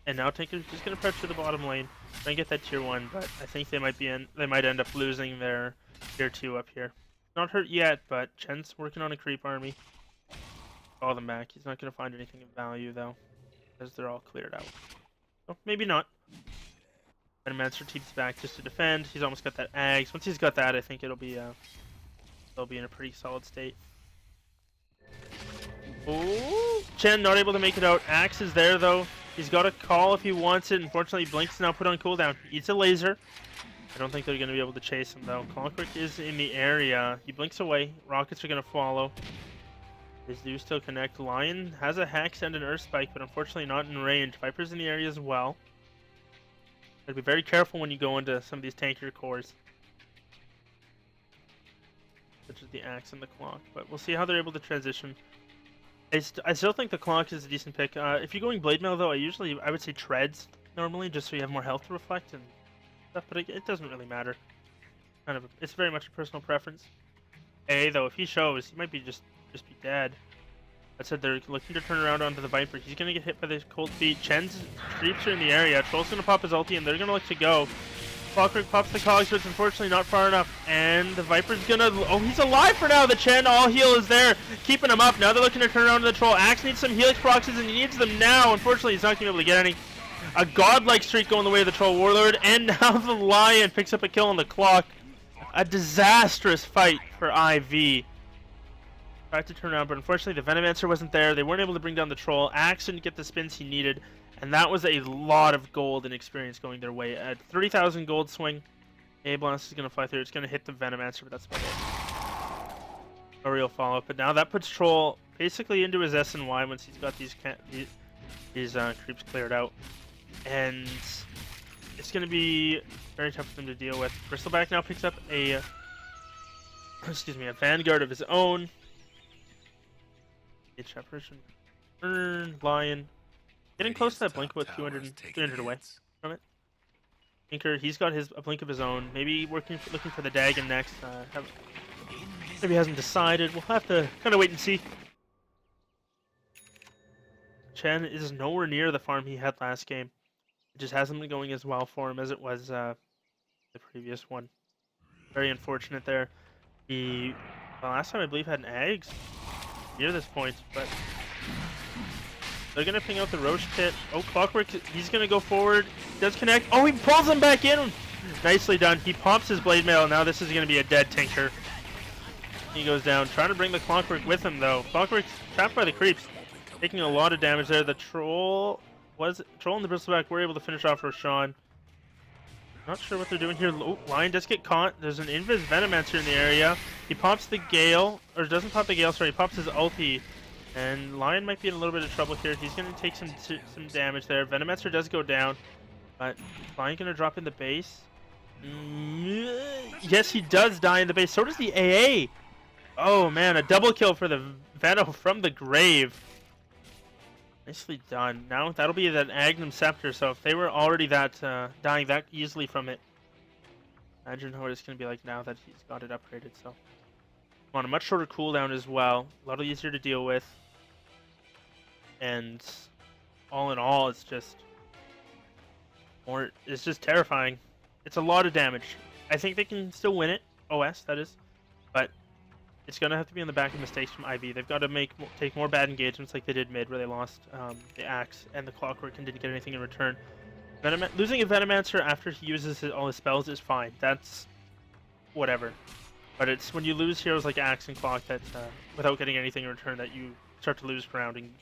And now Tinker's just going to pressure the bottom lane. Try and get that tier 1, but I think they might end up losing their tier 2 up here. Not hurt yet, but Chen's working on a creep army. Call them back. He's not going to find anything of value, though, because they're all cleared out. So maybe not. Venomancer teeps back just to defend. He's almost got that Axe. Once he's got that, I think they'll be in a pretty solid state. Oh, Chen not able to make it out. Axe is there, though. He's got a call if he wants it. Unfortunately, Blink's now put on cooldown. He eats a laser. I don't think they're going to be able to chase him, though. Clockwork is in the area. He blinks away. Rockets are going to follow. His do still connect. Lion has a Hex and an Earth Spike, but unfortunately not in range. Viper's in the area as well. Gotta be very careful when you go into some of these tankier cores, such as the Axe and the Clock. But we'll see how they're able to transition. I still think the Clock is a decent pick. If you're going Blade Mail, though, I would say Treads normally, just so you have more health to reflect and stuff. But it doesn't really matter. It's very much a personal preference. Though, if he shows, he might be just be dead. I said they're looking to turn around onto the Viper. He's gonna get hit by the cold feet. Chen's creeps are in the area. Troll's gonna pop his ulti, and they're gonna look to go. Clockwork pops the cogs, but it's unfortunately not far enough. And the Viper's gonna... Oh, he's alive for now! The Chen all heal is there, keeping him up. Now they're looking to turn around to the Troll. Axe needs some Helix proxies, and he needs them now. Unfortunately, he's not gonna be able to get any. A godlike streak going the way of the Troll Warlord, and now the Lion picks up a kill on the Clock. A disastrous fight for IV. Tried to turn around, but unfortunately the Venomancer wasn't there. They weren't able to bring down the Troll. Axe didn't get the spins he needed, and that was a lot of gold and experience going their way. At 30,000 gold swing, A-Blast is going to fly through. It's going to hit the Venomancer, but that's about it. A real follow-up, but now that puts Troll basically into his S and Y once he's got these creeps cleared out. And it's going to be very tough for them to deal with. Bristleback now picks up a Vanguard of his own. Lion. Getting close to that blink, about 300 away from it. Tinker, he's got a blink of his own. Maybe looking for the Dagon next. Maybe hasn't decided. We'll have to kind of wait and see. Chen is nowhere near the farm he had last game. It just hasn't been going as well for him as it was the previous one. Very unfortunate there. The last time I believe had an eggs near this point, but they're gonna ping out the Roche pit. Oh, Clockwork, he's gonna go forward. Does connect. Oh, he pulls him back in. Nicely done. He pops his blade mail. Now this is gonna be a dead Tinker. He goes down, trying to bring the Clockwork with him though. Clockwork's trapped by the creeps, taking a lot of damage there. The Troll and the Bristleback were able to finish off Roshan. Not sure what they're doing here. Oh, Lion does get caught. There's an Invis Venomancer in the area. He pops the Gale, or doesn't pop the Gale, sorry, he pops his ulti. And Lion might be in a little bit of trouble here. He's going to take some damage there. Venomancer does go down, but Lion going to drop in the base. Yes, he does die in the base. So does the AA. Oh man, a double kill for the Veno from the grave. Nicely done. Now that'll be that Agnum Scepter, so if they were already that dying that easily from it, imagine what it's going to be like now that he's got it upgraded. So on a much shorter cooldown as well, a lot easier to deal with, and all in all, it's just terrifying. It's a lot of damage. I think they can still win it, OS that is, but it's going to have to be on the back of mistakes from IV. They've got to take more bad engagements like they did mid, where they lost the Axe and the Clockwork and didn't get anything in return. Losing a Venomancer after he uses all his spells is fine. That's whatever. But it's when you lose heroes like Axe and Clock that, without getting anything in return, that you start to lose grounding,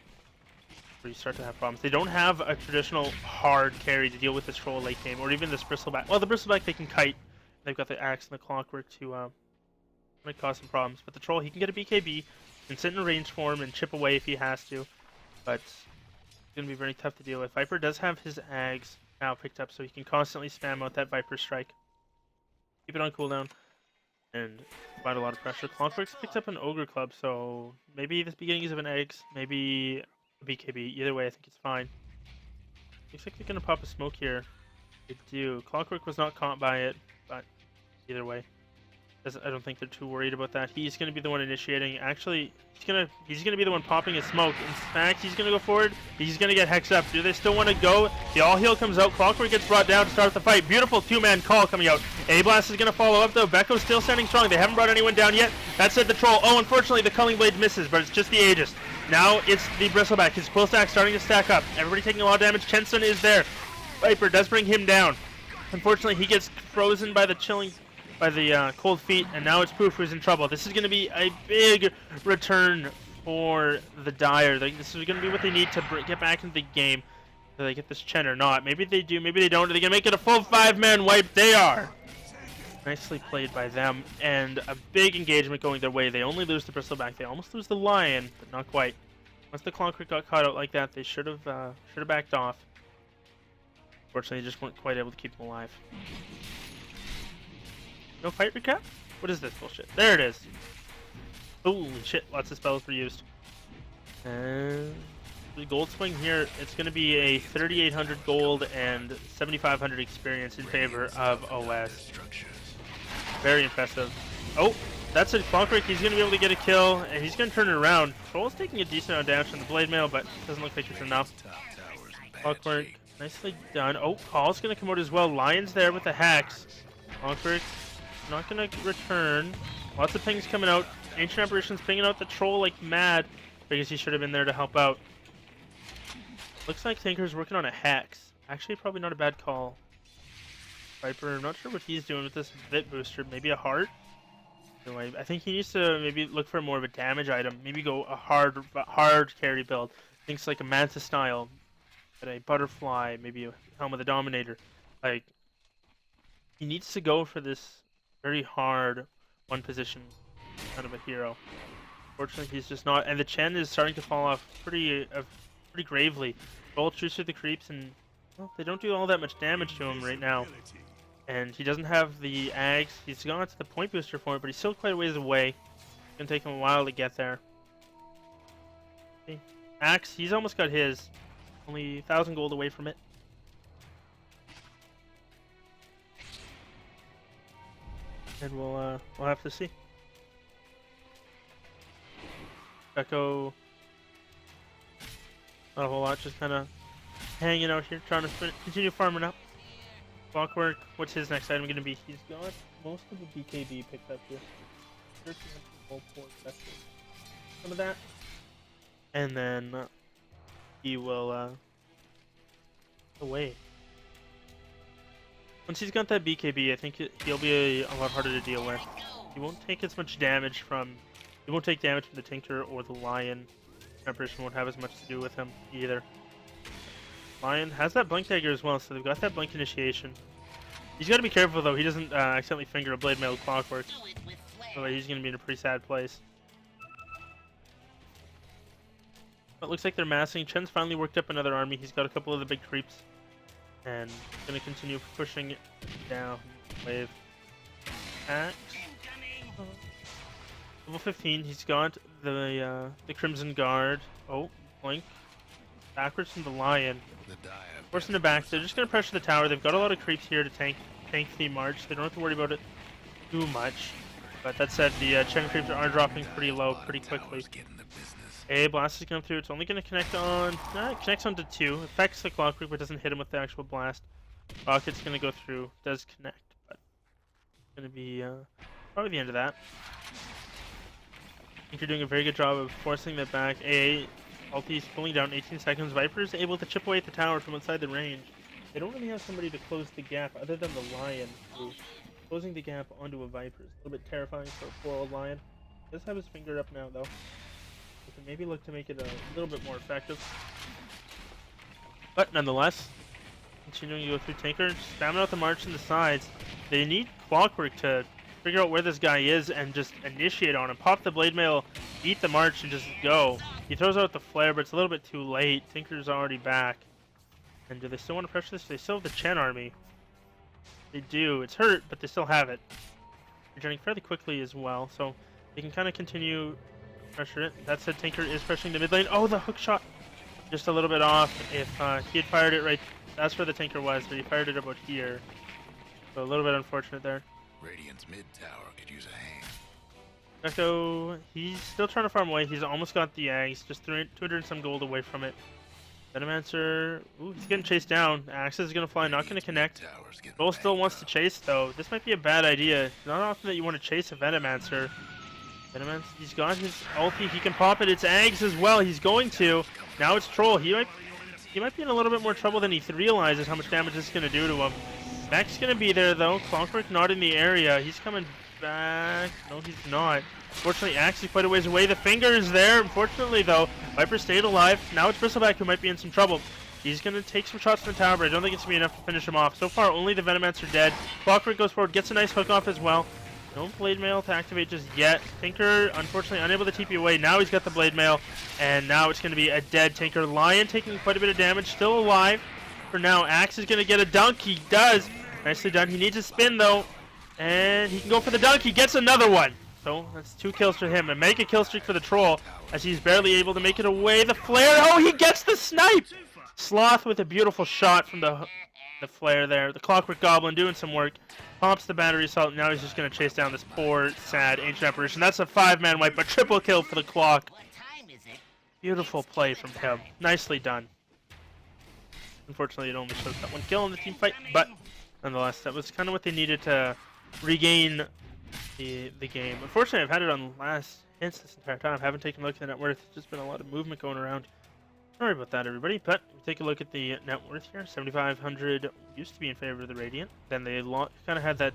or you start to have problems. They don't have a traditional hard carry to deal with this troll late game, or even this Bristleback. Well, the Bristleback they can kite. They've got the Axe and the Clockwork to might cause some problems. But the troll, he can get a BKB, can sit in range form and chip away if he has to. But it's going to be very tough to deal with. Viper does have his Ags now picked up, so he can constantly spam out that Viper Strike. Keep it on cooldown and provide a lot of pressure. Clockwork's picked up an Ogre Club, so maybe the beginnings of an Eggs, maybe a BKB. Either way, I think it's fine. Looks like they're going to pop a smoke here. They do. Clockwork was not caught by it, but either way, I don't think they're too worried about that. He's going to be the one initiating. Actually, he's gonna be the one popping a smoke. In fact, he's going to go forward. He's going to get hexed up. Do they still want to go? The all heal comes out. Clockwork gets brought down to start the fight. Beautiful two-man call coming out. A-Blast is going to follow up though. Becco's still standing strong. They haven't brought anyone down yet. That said, the troll. Oh, unfortunately, the Culling Blade misses, but it's just the Aegis. Now it's the Bristleback. His quill stack starting to stack up. Everybody taking a lot of damage. Chenson is there. Viper does bring him down. Unfortunately, he gets frozen by the cold feet, and now it's Poof who's in trouble. This is going to be a big return for the Dire. This is going to be what they need to get back into the game. Do they get this Chen or not? Maybe they do, maybe they don't. Are they going to make it a full 5-man wipe? They are! Nicely played by them, and a big engagement going their way. They only lose the Bristleback. They almost lose the Lion, but not quite. Once the Clockwork got caught out like that, they should have backed off. Unfortunately, they just weren't quite able to keep them alive. No fight recap? What is this bullshit? There it is. Holy shit, lots of spells were used. And the gold swing here, it's going to be a 3,800 gold and 7,500 experience in favor of OS. Very impressive. Oh, that's a Clockwork. He's going to be able to get a kill, and he's going to turn it around. Troll's taking a decent amount of damage from the Blade Mail, but doesn't look like it's enough. Clockwork, nicely done. Oh, Call's going to come out as well. Lion's there with the Hex. Clockwork not going to return. Lots of pings coming out. Ancient Apparition's pinging out the troll like mad because he should have been there to help out. Looks like Tinker's working on a Hex. Actually, probably not a bad call. Viper, I'm not sure what he's doing with this Vit booster. Maybe a heart? Anyway, I think he needs to maybe look for more of a damage item. Maybe go a hard carry build. Things like a Manta style, a Butterfly, maybe a Helm of the Dominator. Like, he needs to go for this very hard one position kind of a hero. Fortunately, he's just not. And the Chen is starting to fall off pretty gravely. Bolt shoots through the creeps, and well, they don't do all that much damage to him right now. And he doesn't have the Ags. He's gone to the point booster for it, but he's still quite a ways away. It's gonna take him a while to get there. Okay. Axe, he's almost got his. Only 1,000 gold away from it. And we'll have to see. Becco, not a whole lot, just kind of hanging out here, trying to continue farming up. Clockwork, what's his next item going to be? He's got most of the BKB picked up here. Some of that. And then he will away. Once he's got that BKB, I think he'll be a lot harder to deal with. He won't take as much damage from... He won't take damage from the Tinker or the Lion. Apparition won't have as much to do with him either. Lion has that Blink Dagger as well, so they've got that Blink Initiation. He's got to be careful though, he doesn't accidentally finger a Blade Mail Clockwork. Otherwise he's going to be in a pretty sad place. But it looks like they're massing. Chen's finally worked up another army. He's got a couple of the big creeps. And going to continue pushing it down. Wave. Axe. Level 15. He's got the Crimson Guard. Oh, Blink. backwards from the Lion. The dire Forcing it back. They're just going to pressure the tower. They've got a lot of creeps here to tank the march. They don't have to worry about it too much. But that said, the Chen creeps are dropping pretty low pretty quickly. getting the business. A blast is going through. It's only going to connect on. It connects onto 2. Affects the clockwork, but doesn't hit him with the actual blast. Rocket's going to go through. Does connect, but it's going to be probably the end of that. I think you're doing a very good job of forcing that back. Ulti's pulling down 18 seconds. Viper's able to chip away at the tower from inside the range. They don't really have somebody to close the gap other than the Lion. So closing the gap onto a Viper is a little bit terrifying for a 4-old Lion. Does have his finger up now though. We can maybe look to make it a little bit more effective. But nonetheless, continuing to go through Tinker, spamming out the march in the sides. They need Clockwork to figure out where this guy is and just initiate on him. Pop the Blade Mail, eat the march, and just go. He throws out the flare, but it's a little bit too late. Tinker's already back. And do they still want to pressure this? They still have the Chen army. They do. It's hurt, but they still have it. Returning fairly quickly as well, so they can kind of continue to pressure it. That said, Tinker is pressuring the mid lane. Oh, the hook shot! Just a little bit off. If he had fired it right, that's where the Tinker was, but he fired it about here. So a little bit unfortunate there. Radiant's mid tower could use a hand. Echo, he's still trying to farm away. He's almost got the Axe, just 200 and some gold away from it. Venomancer, ooh, he's getting chased down. Axe is going to fly, not going to connect. Bull still wants to chase, though. This might be a bad idea. It's not often that you want to chase a Venomancer. Venomancer, he's got his ulti. He can pop it. It's Axe as well. He's going to. Now it's Troll. He might be in a little bit more trouble than he realizes how much damage this is going to do to him. Mech's going to be there, though. Clockwork not in the area. He's coming back. No, he's not. Unfortunately, Axe is quite a ways away. The finger is there. Unfortunately, though, Viper stayed alive. Now it's Bristleback who might be in some trouble. He's going to take some shots from the tower, but I don't think it's going to be enough to finish him off. So far, only the Venomancer dead. Clockwork goes forward, gets a nice hook off as well. No Blade Mail to activate just yet. Tinker, unfortunately, unable to TP away. Now he's got the Blade Mail, and now it's going to be a dead Tinker. Lion taking quite a bit of damage, still alive. For now, Axe is going to get a dunk. He does. Nicely done. He needs a spin, though, and he can go for the dunk. He gets another one. So that's 2 kills for him. A mega kill streak for the Troll as he's barely able to make it away. The flare. Oh, he gets the snipe. Sloth with a beautiful shot from the flare there. The Clockwork Goblin doing some work. Pops the battery assault. Now he's just going to chase down this poor, sad Ancient Apparition. That's a 5-man wipe, but triple kill for the Clock. Beautiful play from him. Nicely done. Unfortunately, it only shows that 1 kill in the team fight, but nonetheless, that was kind of what they needed to regain the game. Unfortunately, I've had it on last hints this entire time. I haven't taken a look at the net worth. There's just been a lot of movement going around. Sorry about that, everybody. But we take a look at the net worth here. 7,500 used to be in favor of the Radiant. Then they kind of had that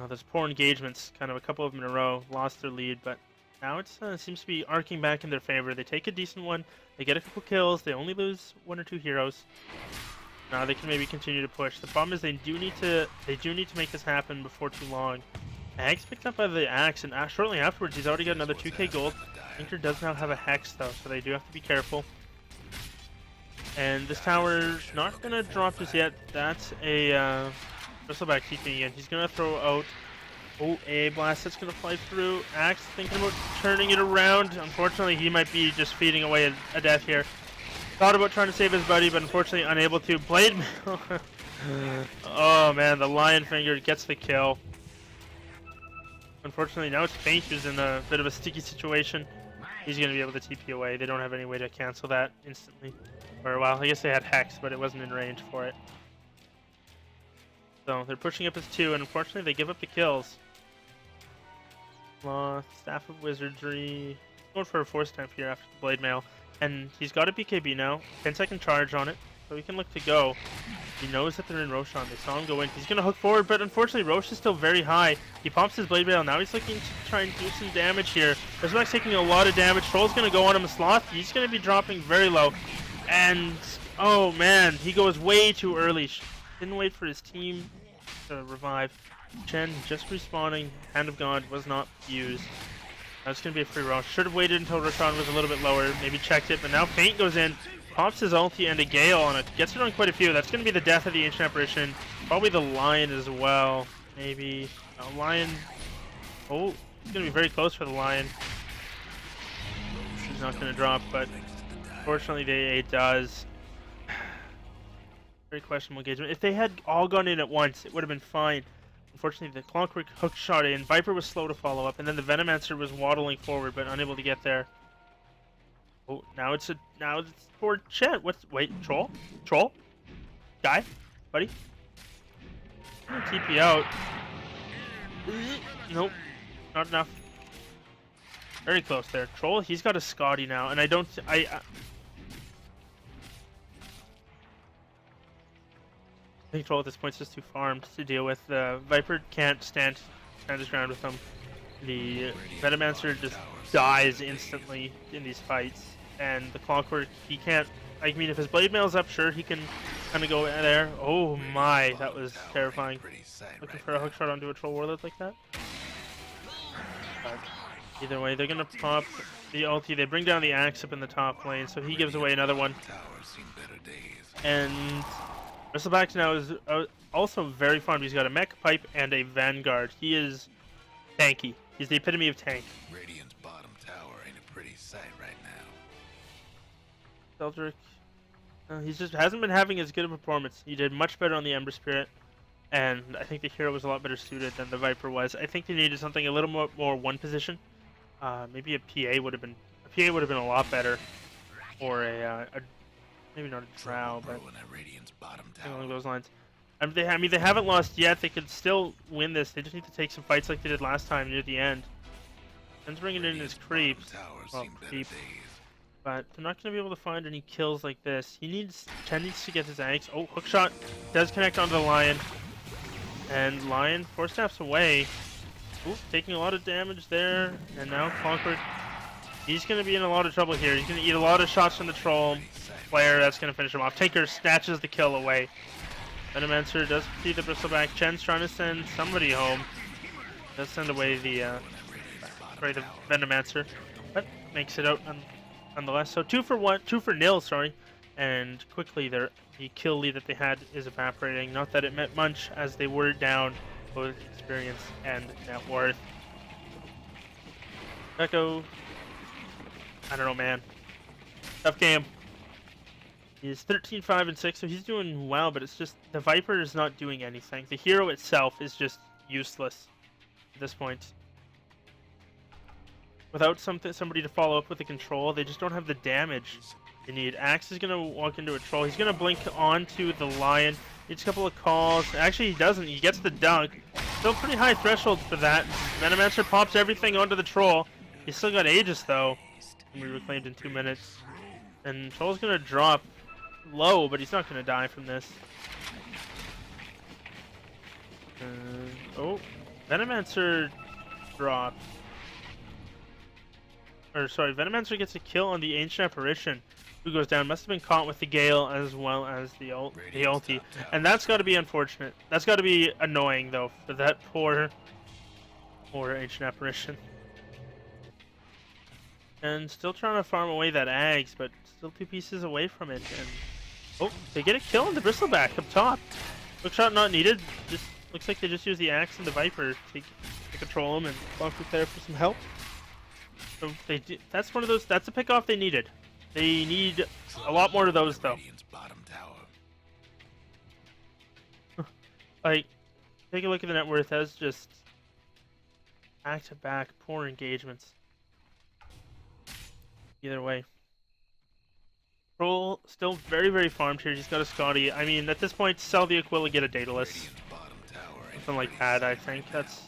those poor engagements, kind of a couple of them in a row, lost their lead. But now it seems to be arcing back in their favor. They take a decent one. They get a couple kills. They only lose 1 or 2 heroes. Now they can maybe continue to push. The problem is they do need to make this happen before too long. Axe picked up by the Axe, and shortly afterwards he's already got another 2k gold. Tinker does now have a Hex though, so they do have to be careful. And this tower's not gonna drop just yet. That's a Bristleback TP again. He's gonna throw out a blast that's gonna fly through. Axe thinking about turning it around. Unfortunately, he might be just feeding away a death here. Thought about trying to save his buddy, but unfortunately unable to. Blade Mail. Oh man, the Lion Finger gets the kill. Unfortunately, now it's Faint who's in a bit of a sticky situation. He's going to be able to TP away. They don't have any way to cancel that instantly. Or, well, I guess they had Hex, but it wasn't in range for it. So, they're pushing up as 2, and unfortunately, they give up the kills. Sloth, Staff of Wizardry. Going for a Force Temp here after the Blade Mail. And he's got a BKB now. 10-second charge on it. So he can look to go. He knows that they're in Roshan. They saw him go in. He's going to hook forward, but unfortunately Rosh is still very high. He pumps his Blade Mail. Now he's looking to try and do some damage here. Bristleback's taking a lot of damage. Troll's going to go on him. Sloth, he's going to be dropping very low. And, oh man, he goes way too early. Didn't wait for his team to revive. Chen just respawning. Hand of God was not used. That's going to be a free roll. Should have waited until Roshan was a little bit lower. Maybe checked it, but now Faint goes in. Pops his ulti and a Gale on it. Gets it on quite a few. That's going to be the death of the Ancient Apparition. Probably the Lion as well. Maybe. No, Lion. Oh, it's going to be very close for the Lion. He's not going to drop, but Fortunately, it does. Very questionable engagement. If they had all gone in at once, it would have been fine. Unfortunately, the Clockwork hook shot in. Viper was slow to follow up, and then the Venomancer was waddling forward, but unable to get there. Oh, now it's for Chet. Wait, troll? Troll? Guy? Buddy? TP out. Nope, not enough. Very close there. Troll, he's got a Scotty now, and I think Troll at this point is just too farmed to deal with. The Viper can't stand his ground with him. The Venomancer just dies instantly in these fights, and the Clockwork, he can't. I mean, if his blade mail's up, sure, he can kind of go there. Oh my, that was terrifying. Looking for a hook shot onto a Troll Warlord like that. But either way, they're gonna pop the ulti. They bring down the Axe up in the top lane, so he gives away another one. And Bristleback now is also very farmed. He's got a mech, pipe, and a Vanguard. He is tanky. He's the epitome of tank. Radiant's bottom tower ain't a pretty sight right now. Eldrick, he just hasn't been having as good a performance. He did much better on the Ember Spirit, and I think the hero was a lot better suited than the Viper was. I think they needed something a little more one position. Maybe a PA would have been a lot better, or a maybe not a Drow, but along those lines. I mean, they haven't lost yet. They could still win this. They just need to take some fights like they did last time near the end. Ken's bringing in his creeps. Well, creep. But they're not going to be able to find any kills like this. Ken needs to get his Axe. Oh, hookshot does connect onto the Lion. And Lion 4 steps away. Ooh, taking a lot of damage there. And now Clockwork, he's going to be in a lot of trouble here. He's going to eat a lot of shots from the Troll player. That's going to finish him off. Tinker snatches the kill away. Venomancer does see the Bristleback. Chen's trying to send somebody home. Does send away the Venomancer, but makes it out nonetheless. So 2 for nil, sorry. And quickly the kill lead that they had is evaporating. Not that it meant much, as they were down both experience and net worth. Echo, I don't know, man. Tough game. He's 13-5-6, so he's doing well, but it's just the Viper is not doing anything. The hero itself is just useless at this point. Without somebody to follow up with the control, they just don't have the damage they need. Axe is going to walk into a Troll. He's going to blink onto the Lion. Needs a couple of calls. Actually, he doesn't. He gets the dunk. Still pretty high threshold for that. Venomancer pops everything onto the Troll. He's still got Aegis, though. And we reclaimed in 2 minutes. And Troll's going to drop low, but he's not going to die from this. Oh, Venomancer drops. Or sorry, Venomancer gets a kill on the Ancient Apparition, who goes down. Must have been caught with the Gale as well as the ulti, and that's got to be unfortunate. That's got to be annoying though for that poor Ancient Apparition. And still trying to farm away that Ags, but still 2 pieces away from it. And oh, they get a kill on the Bristleback up top. Hookshot not needed. Just looks like they just use the Axe and the Viper to control him, and Clockwork there for some help. So that's one of those. That's a pickoff they needed. They need a lot more of those, though. Like, take a look at the net worth as just back-to-back poor engagements. Either way, Troll still very farmed here. He's got a Scotty. I mean, at this point, sell the Aquila, get a Daedalus, something like that. I think that's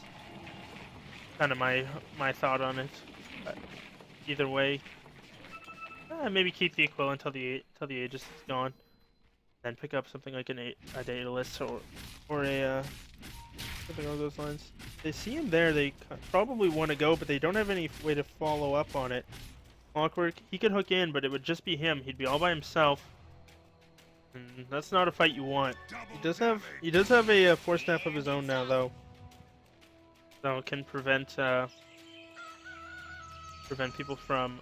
kind of my thought on it. But either way, maybe keep the Aquila until the Aegis is gone, then pick up something like a Daedalus or a something along those lines. They see him there. They probably want to go, but they don't have any way to follow up on it. Clockwork, he could hook in, but it would just be him. He'd be all by himself, and that's not a fight you want. He does have a force snap of his own now, though, so it can prevent people from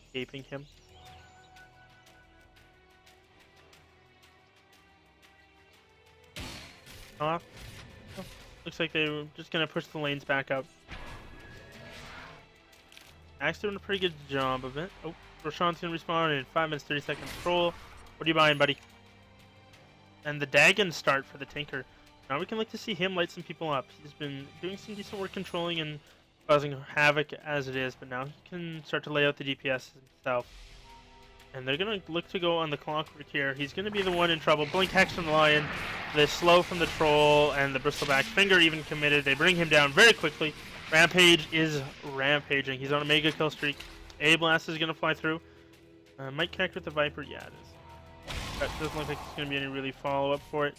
escaping him. Looks like they were just gonna push the lanes back up. Axe doing a pretty good job of it. Oh, Roshan's gonna respawn in 5 minutes 30 seconds. Troll, what are you buying, buddy? And the Dagon start for the Tinker. Now we can look to see him light some people up. He's been doing some decent work controlling and causing havoc as it is, but now he can start to lay out the DPS himself. And they're going to look to go on the Clockwork here. He's going to be the one in trouble. Blink Hex from the Lion, the slow from the Troll, and the Bristleback Finger even committed. They bring him down very quickly. Rampage is rampaging. He's on a mega kill streak. A Blast is going to fly through. Might connect with the Viper. Yeah, it is. That doesn't look like there's going to be any really follow-up for it.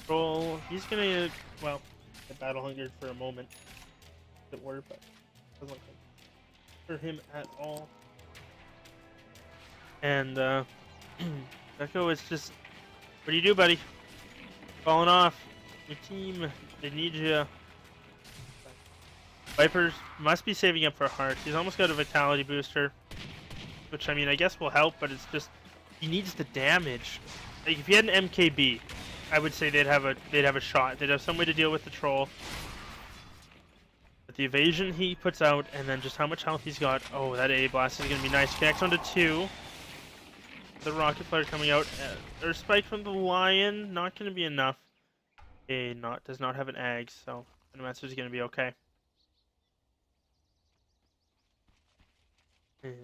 Troll, he's going to, well, get battle hungered for a moment, as it were, but doesn't look like for him at all. And Echo is just, what do you do, buddy? Falling off. Your team, they need you. Vipers must be saving up for hearts. He's almost got a vitality booster, which I mean I guess will help, but it's just he needs the damage. Like if he had an MKB, I would say they'd have a shot. They'd have some way to deal with the troll. But the evasion he puts out, and then just how much health he's got. Oh, that A Blast is gonna be nice. Connects onto 2. The rocket flare coming out. Or spike from the Lion, not going to be enough. Does not have an ag, so Venomancer is going to be okay. And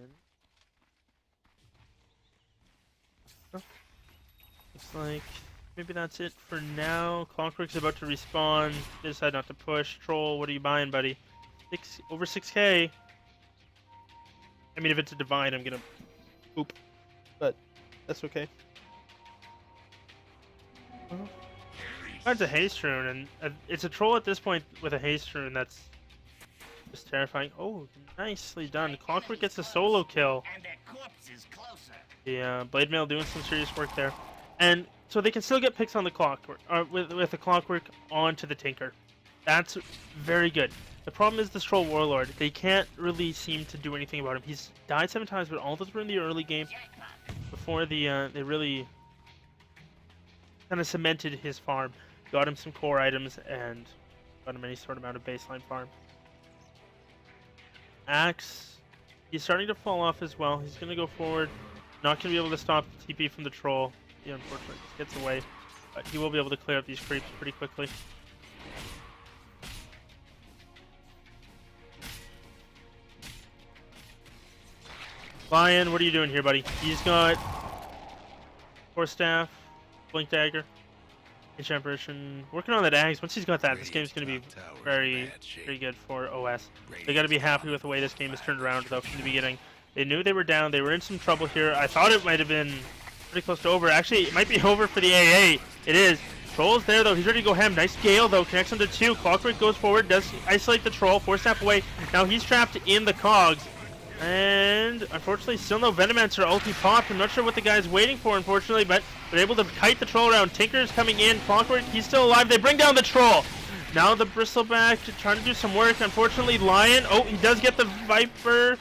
looks like maybe that's it for now. Clockwork's about to respawn. They decide not to push. Troll, what are you buying, buddy? Over 6k. I mean, if it's a divine, I'm gonna poop. But that's okay. That's a haste rune, and it's a troll at this point with a haste rune. That's just terrifying. Oh, nicely done. Clockwork gets a solo kill. And their corpse is closer. Yeah, Blade Mail doing some serious work there, and so they can still get picks on the Clockwork, with the Clockwork onto the Tinker. That's very good. The problem is this Troll Warlord. They can't really seem to do anything about him. He's died 7 times, but all those were in the early game before they really kind of cemented his farm. Got him some core items and got him any sort of amount of baseline farm. Axe, he's starting to fall off as well. He's going to go forward. Not going to be able to stop the TP from the Troll. He unfortunately just gets away. But he will be able to clear up these creeps pretty quickly. Lion, what are you doing here, buddy? He's got Core Staff, Blink Dagger, Ancient Apparition. Working on that Axe. Once he's got that, this game's going to be very good for OS. They got to be happy with the way this game is turned around, though, from the beginning. They knew they were down. They were in some trouble here. I thought it might have been pretty close to over. Actually, it might be over for the AA. It is. Troll's there, though. He's ready to go ham. Nice Gale, though. Connects him to 2. Clockwork goes forward. Does isolate the Troll. 4-step away. Now he's trapped in the cogs. And unfortunately, still no Venomancer ulti popped. I'm not sure what the guy's waiting for, unfortunately, but they're able to kite the Troll around. Tinker's coming in. Clockwork, he's still alive. They bring down the Troll. Now the Bristleback trying to do some work. Unfortunately, Lion. Oh, he does get the Viper.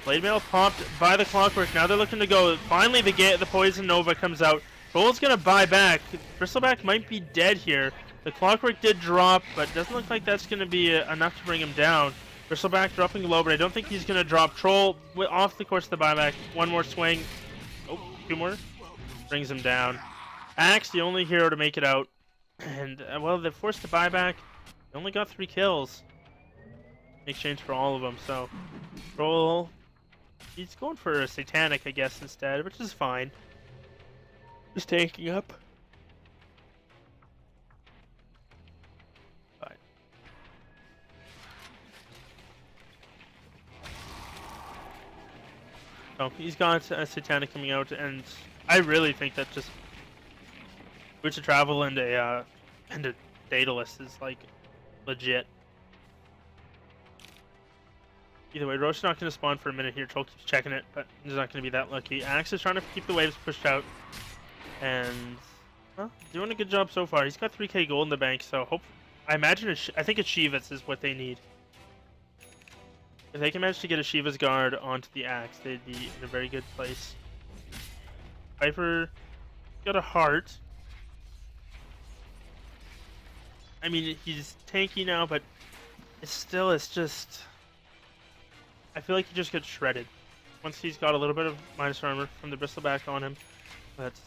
Blade Mail popped by the Clockwork. Now they're looking to go. Finally, the Poison Nova comes out. Troll's going to buy back. Bristleback might be dead here. The Clockwork did drop, but doesn't look like that's going to be enough to bring him down. Bristleback dropping low, but I don't think he's going to drop. Troll off the course of the buyback. One more swing. Oh, 2 more. Brings him down. Axe, the only hero to make it out. And, well, they forced the buyback. They only got 3 kills in exchange for all of them. So, Troll, he's going for a Satanic, I guess, instead, which is fine. Just tanking up. So he's got a Satanic coming out, and I really think that just Boots of Travel and a Daedalus is like legit. Either way, Roche's not going to spawn for a minute here. Troll keeps checking it, but he's not going to be that lucky. Axe is trying to keep the waves pushed out, and well, doing a good job so far. He's got 3k gold in the bank, so I imagine I think a Shivas is what they need. If they can manage to get a Shiva's Guard onto the Axe, they'd be in a very good place. Viper got a heart. I mean, he's tanky now, but it's just... I feel like he just gets shredded. once he's got a little bit of minus armor from the bristleback on him, that's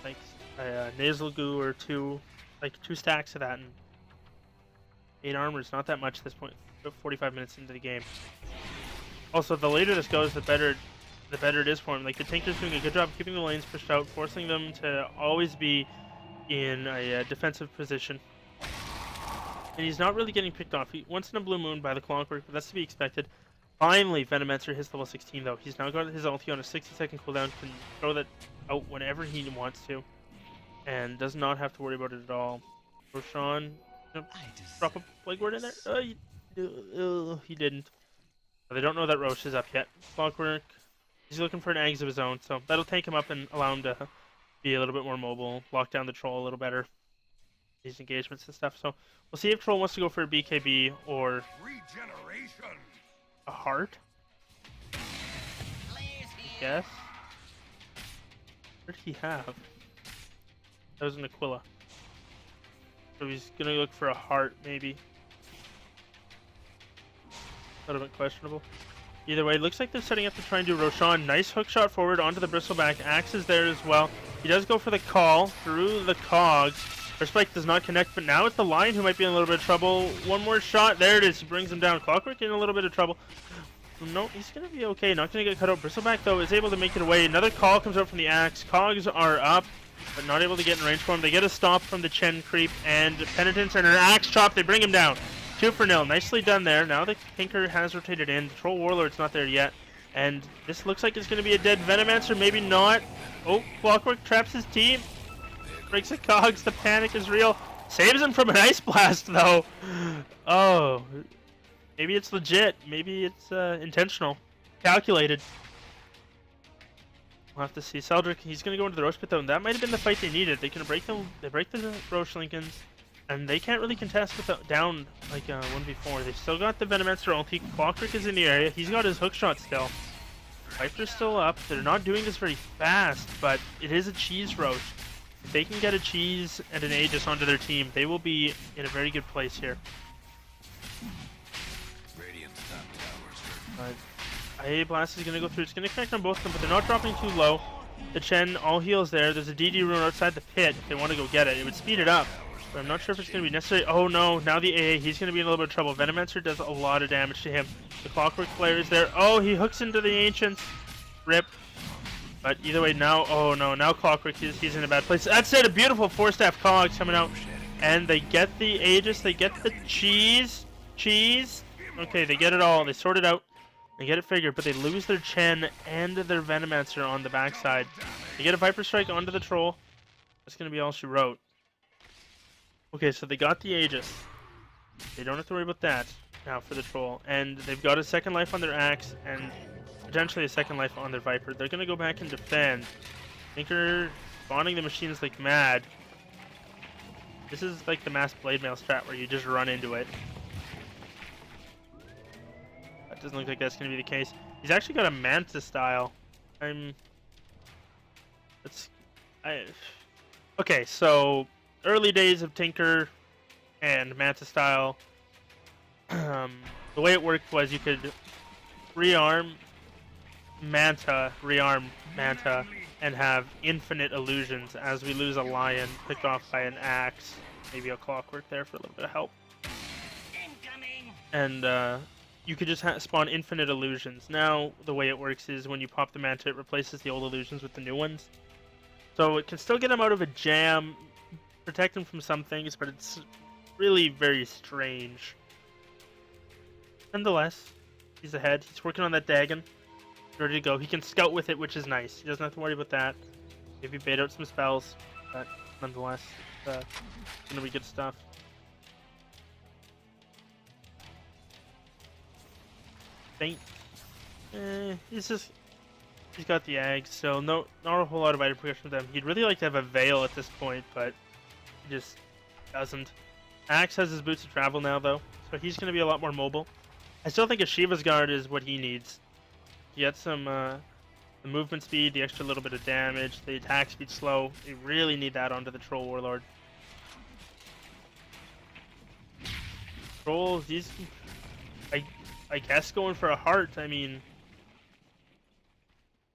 like a nasal goo or two, like 2 stacks of that, and 8 armor is not that much at this point. About 45 minutes into the game. Also, the later this goes, the better it is for him. Like, the Tinker's doing a good job keeping the lanes pushed out, forcing them to always be in a defensive position. And he's not really getting picked off. He once in a blue moon by the Clockwork, but that's to be expected. Finally, Venomancer hits level 16 though. He's now got his ulti on a 60-second cooldown, can throw that out whenever he wants to, and does not have to worry about it at all. Roshan, drop a plague word in there? He didn't. They don't know that Roche is up yet. Clockwork, he's looking for an eggs of his own, so that'll take him up and allow him to be a little bit more mobile, lock down the troll a little better. These engagements and stuff. So we'll see if Troll wants to go for a BKB or a heart. Yes. What did he have? That was an Aquila. So he's gonna look for a heart, maybe. A little bit questionable. Either way, it looks like they're setting up to try and do Roshan. Nice hook shot forward onto the bristleback. Axe is there as well. He does go for the call through the cogs. Her spike does not connect, but now it's the Lion who might be in a little bit of trouble. One more shot. There it is. He brings him down. Clockwork in a little bit of trouble. No, he's going to be okay. Not going to get cut out. Bristleback, though, is able to make it away. Another call comes out from the Axe. Cogs are up, but not able to get in range for him. They get a stop from the Chen creep, and Penitence and an Axe chop. They bring him down. 2-0. Nicely done there. Now the Tinker has rotated in. The Troll Warlord's not there yet. And this looks like it's going to be a dead Venomancer. Maybe not. Oh, Clockwork traps his team. Breaks the cogs. The panic is real. Saves him from an Ice Blast, though. Oh. Maybe it's legit. Maybe it's intentional. Calculated. We'll have to see. Seldrick, he's going to go into the Roche Pit, though. And that might have been the fight they needed. They can break them. They break the Roche Lincolns. And they can't really contest with down like 1v4. They've still got the Venomancer ulti. Clockwork is in the area. He's got his hook shot still. Viper's still up. They're not doing this very fast, but it is a cheese roast. If they can get a cheese and an Aegis onto their team, they will be in a very good place here. IA Blast is going to go through. It's going to connect on both of them, but they're not dropping too low. The Chen, all heals there. There's a DD rune outside the pit if they want to go get it. It would speed it up. But I'm not sure if it's going to be necessary. Oh no, now the AA, he's going to be in a little bit of trouble. Venomancer does a lot of damage to him. The Clockwork Flare is there. Oh, he hooks into the Ancients. Rip. But either way, now, oh no, now Clockwork, he's in a bad place. That's it, a beautiful 4-staff Cogs coming out. And they get the Aegis, they get the cheese. Okay, they get it all. They sort it out. They get it figured, but they lose their Chen and their Venomancer on the backside. They get a Viper Strike onto the Troll. That's going to be all she wrote. Okay, so they got the Aegis. They don't have to worry about that now for the Troll. And they've got a second life on their Axe and potentially a second life on their Viper. They're going to go back and defend. Tinker spawning the machines like mad. This is like the mass blade mail strat where you just run into it. That doesn't look like that's going to be the case. He's actually got a Manta style. Okay, so early days of Tinker and Manta style. The way it worked was you could rearm Manta, and have infinite illusions. As we lose a Lion, picked off by an Axe, maybe a Clockwork there for a little bit of help. And you could just spawn infinite illusions. Now, the way it works is when you pop the Manta, it replaces the old illusions with the new ones. So it can still get him out of a jam, protect him from some things, but it's really very strange. Nonetheless, he's ahead. He's working on that Dagon. Ready to go. He can scout with it, which is nice. He doesn't have to worry about that. Maybe bait out some spells, but nonetheless, it's gonna be good stuff. Faint. He's got the eggs, so not a whole lot of item progression with them. He'd really like to have a Veil at this point, but he just doesn't. Axe has his boots of travel now, though, so he's going to be a lot more mobile. I still think a Shiva's Guard is what he needs. He gets some the movement speed, the extra little bit of damage, the attack speed slow. They really need that onto the Troll Warlord. Trolls, he's I guess going for a heart. I mean,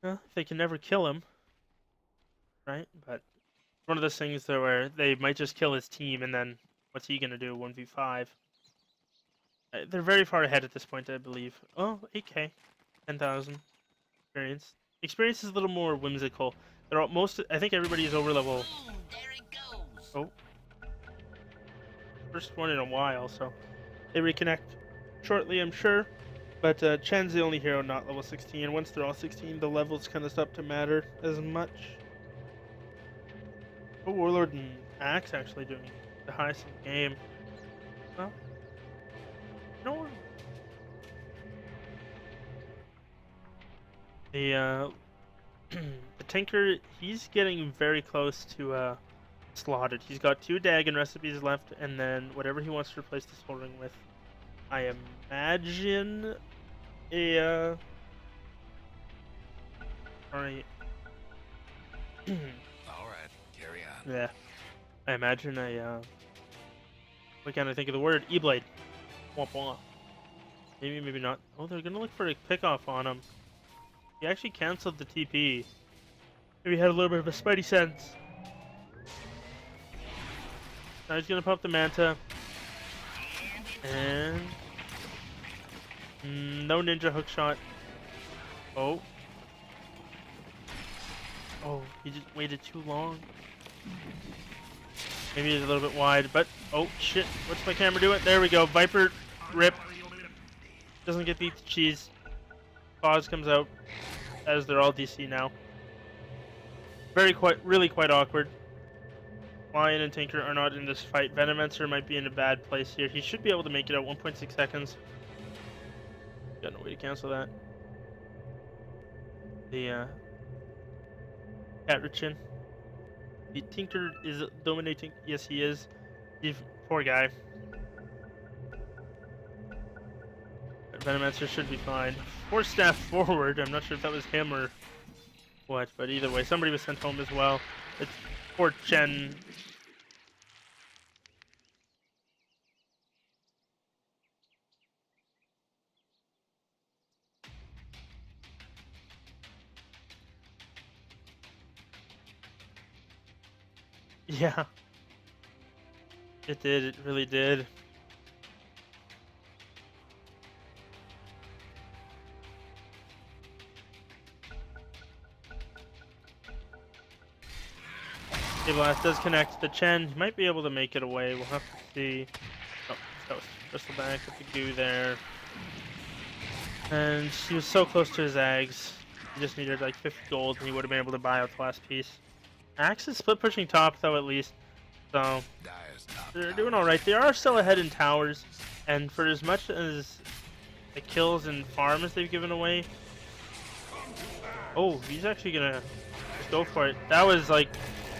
Well, they can never kill him, right? But one of those things though where they might just kill his team, and then what's he gonna do? 1v5. They're very far ahead at this point, I believe. Oh, 8k, 10,000 experience. Experience is a little more whimsical. They're all, most. I think everybody is over level. Boom, there it goes. Oh, first one in a while, so they reconnect shortly, I'm sure. But Chen's the only hero not level 16. Once they're all 16, the levels kind of stop to matter as much. Oh, Warlord and Axe actually doing the highest in the game. Well, no. The the Tinker, he's getting very close to slotted. He's got 2 Dagon recipes left, and then whatever he wants to replace the Soul Ring with. I imagine a alright. Alright, carry on. Yeah. I imagine a what can I think of the word? E-Blade. Womp womp. Maybe, maybe not. Oh, they're gonna look for a pickoff on him. He actually canceled the TP. Maybe he had a little bit of a spidey sense. Now he's gonna pop the Manta. And no ninja hook shot. Oh. Oh, he just waited too long. Maybe he's a little bit wide, but oh shit, what's my camera doing? There we go. Viper rip. Doesn't get beat to cheese. Pause comes out as they're all DC now. Really quite awkward. Lion and Tinker are not in this fight. Venomancer might be in a bad place here. He should be able to make it out 1.6 seconds. Got no way to cancel that. The Catrichin. The Tinker is dominating. Yes, he is. He's poor guy. But Venomancer should be fine. 4 staff forward. I'm not sure if that was him or what, but either way, somebody was sent home as well. It's poor Chen. Yeah. It did, it really did. Blast does connect the Chen. He might be able to make it away. We'll have to see. Oh, that was Bristleback with the goo there. And he was so close to his Ags. He just needed like 50 gold and he would have been able to buy out the last piece. Axe is split pushing top though at least. So they're doing alright. They are still ahead in towers. And for as much as the kills and farm as they've given away. Oh, he's actually gonna just go for it. That was like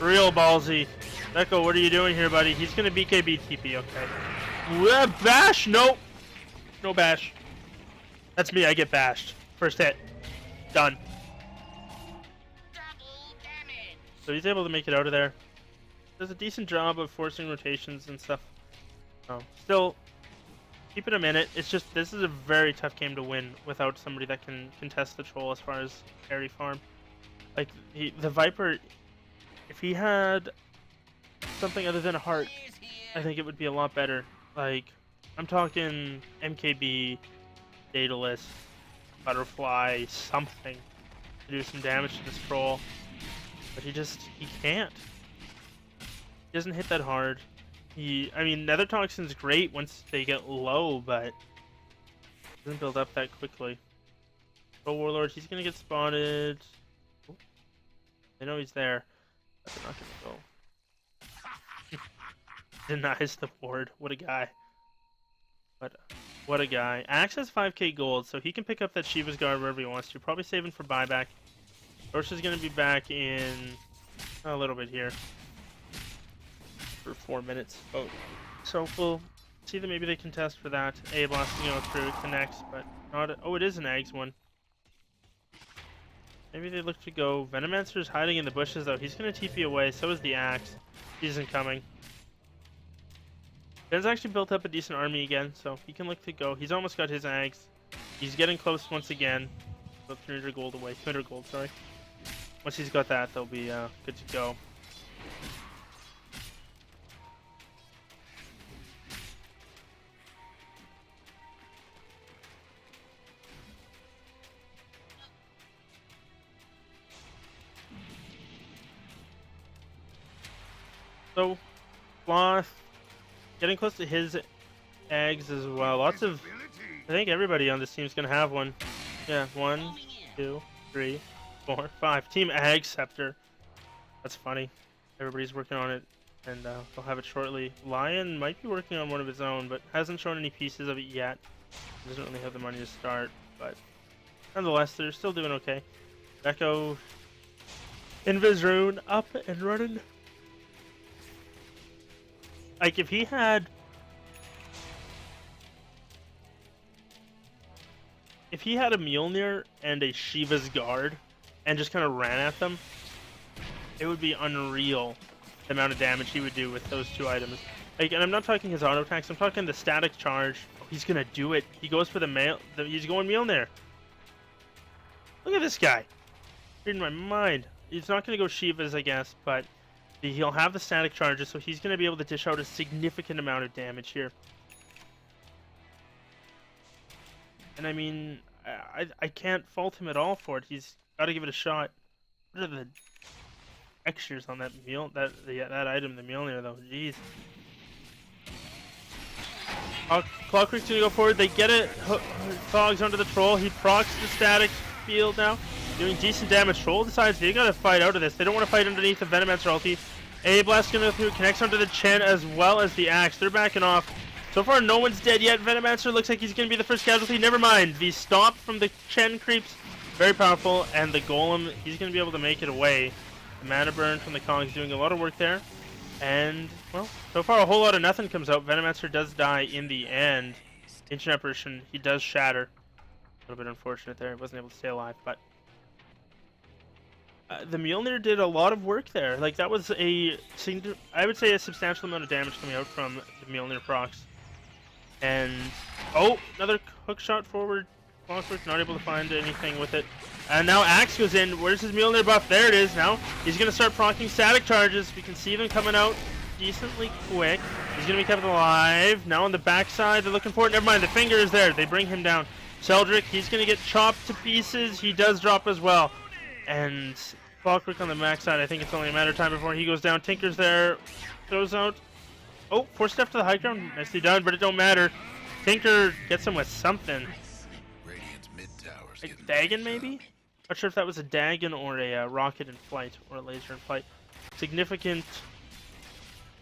real ballsy. Echo, what are you doing here, buddy? He's gonna BKB TP, okay. Bash? Nope. No bash. That's me, I get bashed. First hit. Done. Double damage. So he's able to make it out of there. Does a decent job of forcing rotations and stuff. Oh, still keeping him in it. It's just, this is a very tough game to win without somebody that can contest the troll as far as carry farm. Like, the Viper, if he had something other than a heart, I think it would be a lot better. Like, I'm talking MKB, Daedalus, Butterfly, something to do some damage to this troll. But he can't. He doesn't hit that hard. I mean, Nether Toxin's great once they get low, but it doesn't build up that quickly. Oh, Warlord, he's gonna get spotted. Oh, I know he's there. But they're not gonna go. Denies the ward. What a guy. What a guy. Axe has 5k gold, so he can pick up that Shiva's Guard wherever he wants to. Probably saving for buyback. Rosh is gonna be back in a little bit here. For 4 minutes. Oh, so we'll see that maybe they contest for that. A blast to go through, connects, but not. Oh, it is an Ags one. Maybe they look to go. Venomancer's hiding in the bushes though. He's gonna TP away. So is the Axe. He isn't coming. Ben's actually built up a decent army again, so he can look to go. He's almost got his Ags. He's getting close once again. About 300 gold away. 200 gold, sorry. Once he's got that, they'll be good to go. So, Sloth getting close to his eggs as well. Lots of, I think everybody on this team's gonna have one. Yeah, 1, 2, 3, 4, 5. Team Ag Scepter. That's funny. Everybody's working on it, and they'll have it shortly. Lion might be working on one of his own, but hasn't shown any pieces of it yet. Doesn't really have the money to start, but nonetheless, they're still doing okay. Echo, Invis Rune up and running. Like, if he had a Mjolnir and a Shiva's Guard and just kind of ran at them, it would be unreal the amount of damage he would do with those two items. Like, and I'm not talking his auto attacks, I'm talking the static charge. Oh, he's gonna do it. He goes for he's going Mjolnir. Look at this guy. Reading my mind. He's not gonna go Shiva's, I guess, but he'll have the static charges, so he's going to be able to dish out a significant amount of damage here. And I mean, I can't fault him at all for it. He's got to give it a shot. What are the textures on that that item, the Mjolnir, though? Jeez. Clockwork's going to go forward. They get it. Fogs onto the Troll. He procs the static field now. Doing decent damage. Troll decides they gotta fight out of this. They don't want to fight underneath the Venomancer ulti. A-Blast gonna go through, connects onto the Chen as well as the Axe. They're backing off. So far, no one's dead yet. Venomancer looks like he's gonna be the first casualty. Never mind. The stop from the Chen creeps, very powerful. And the Golem, he's gonna be able to make it away. The mana burn from the Kong's doing a lot of work there. And, well, so far a whole lot of nothing comes out. Venomancer does die in the end. Ancient Apparition, he does shatter. A little bit unfortunate there. He wasn't able to stay alive, but the Mjolnir did a lot of work there. Like, that was I would say a substantial amount of damage coming out from the Mjolnir procs. And, oh, another hook shot forward. Clockwork not able to find anything with it. And now Axe goes in. Where's his Mjolnir buff? There it is now. He's going to start proccing static charges. We can see them coming out decently quick. He's going to be kept alive. Now on the backside, they're looking for it. Never mind, the finger is there. They bring him down. Seldrick, he's going to get chopped to pieces. He does drop as well. And Clockwork on the backside, I think it's only a matter of time before he goes down. Tinker's there. Throws out. Oh, 4-step to the high ground. Nicely done, but it don't matter. Tinker gets him with something. A Dagon, maybe? Not sure if that was a Dagon or a rocket in flight or a laser in flight. Significant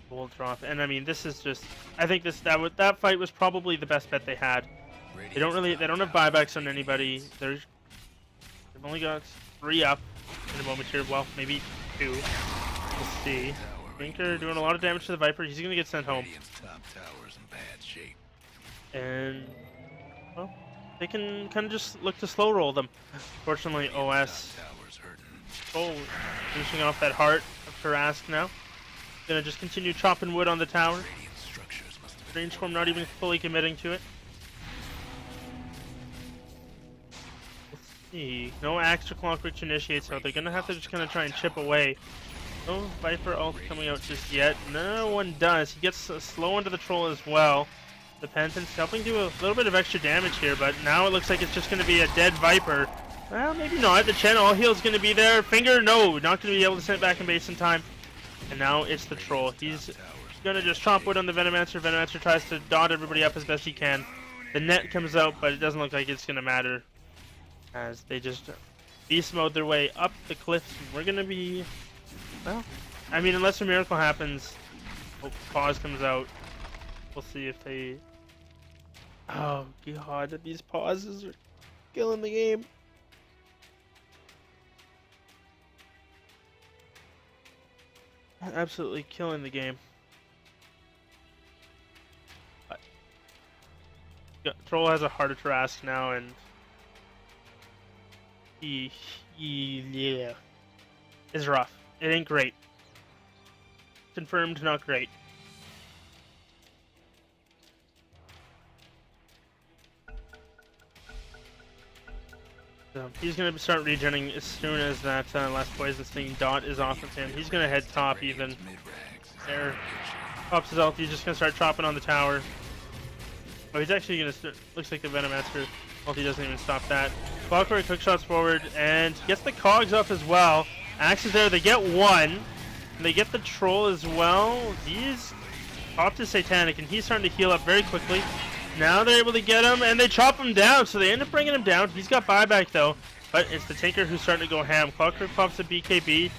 gold drop, and I mean, this is just. I think that fight was probably the best bet they had. They don't have buybacks on anybody. They've only got 3 up in a moment here. Well, maybe 2. We'll see. Tinker doing a lot of damage to the Viper. He's gonna get sent home. And well, they can kind of just look to slow roll them. Fortunately, OS. Oh, finishing off that heart of Tarask now. Gonna just continue chopping wood on the tower. Strange Form not even fully committing to it. Let's see. No Axe or Clockwork to initiate, so they're gonna have to just kind of try and chip away. No Viper ult coming out just yet. No one does. He gets slow into the Troll as well. The Penitence helping do a little bit of extra damage here, but now it looks like it's just going to be a dead Viper. Well, maybe not. The Chen all heal is going to be there. Finger, no, not going to be able to send it back in base in time. And now it's the Troll. He's going to just chop wood on the Venomancer. Venomancer tries to dot everybody up as best he can. The net comes out, but it doesn't look like it's going to matter, as they just beast mode their way up the cliffs. We're going to be, well, I mean, unless a miracle happens, hope pause comes out. We'll see if they. Oh god, these pauses are killing the game. Absolutely killing the game. But Troll has a heart of Tarask now, and yeah, it's rough. It ain't great. Confirmed, not great. So he's gonna start regenerating as soon as that last poison sting dot is off of him. He's gonna head top even. There. Pops his ult, he's just gonna start chopping on the tower. Oh, he's actually gonna start. Looks like the Venomaster ulti doesn't even stop that. Clockwork quick shots forward and gets the cogs off as well. Axe is there, they get one. And they get the troll as well. He's popped his Satanic and he's starting to heal up very quickly. Now they're able to get him and they chop him down, so they end up bringing him down. He's got buyback though, but it's the Tinker who's starting to go ham. Clockwork pops a BKB.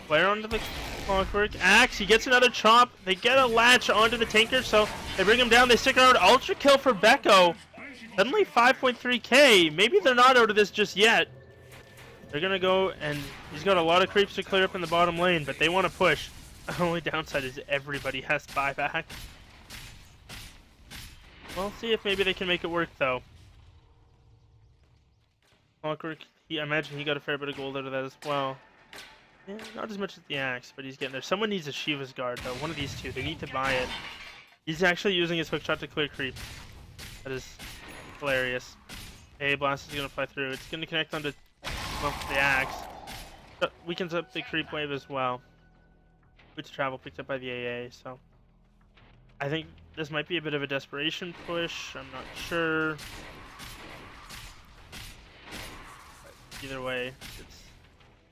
Flare onto the Clockwork. Axe, he gets another chop. They get a latch onto the Tinker, so they bring him down. They stick around. Ultra kill for Beko. Suddenly 5.3k. Maybe they're not out of this just yet. They're going to go, and he's got a lot of creeps to clear up in the bottom lane, but they want to push. The only downside is everybody has buyback. We'll see if maybe they can make it work, though. Clockwork, I imagine he got a fair bit of gold out of that as well. Yeah, not as much as the Axe, but he's getting there. Someone needs a Shiva's Guard, though. One of these two. They need to buy it. He's actually using his hook shot to clear creep. That is hilarious. Hey, Blast is going to fly through. It's going to connect onto the Axe. But weakens up the creep wave as well. Boots travel picked up by the AA, so... I think this might be a bit of a desperation push. I'm not sure. But either way, it's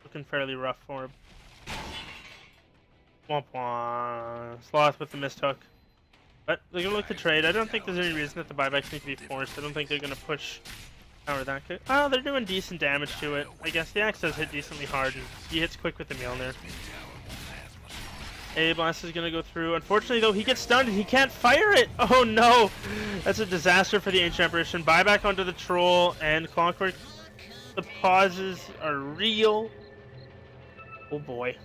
looking fairly rough for him. Womp womp. Sloth with the mist hook. But they're going to look to trade. I don't think there's any reason that the buybacks need to be forced. I don't think they're going to push power that quick. Oh, they're doing decent damage to it. I guess the Axe does hit decently hard, and he hits quick with the Mjolnir. A Blast is going to go through. Unfortunately, though, he gets stunned and he can't fire it. Oh, no. That's a disaster for the Ancient Apparition. Buyback onto the Troll and Clockwork. The pauses are real. Oh, boy.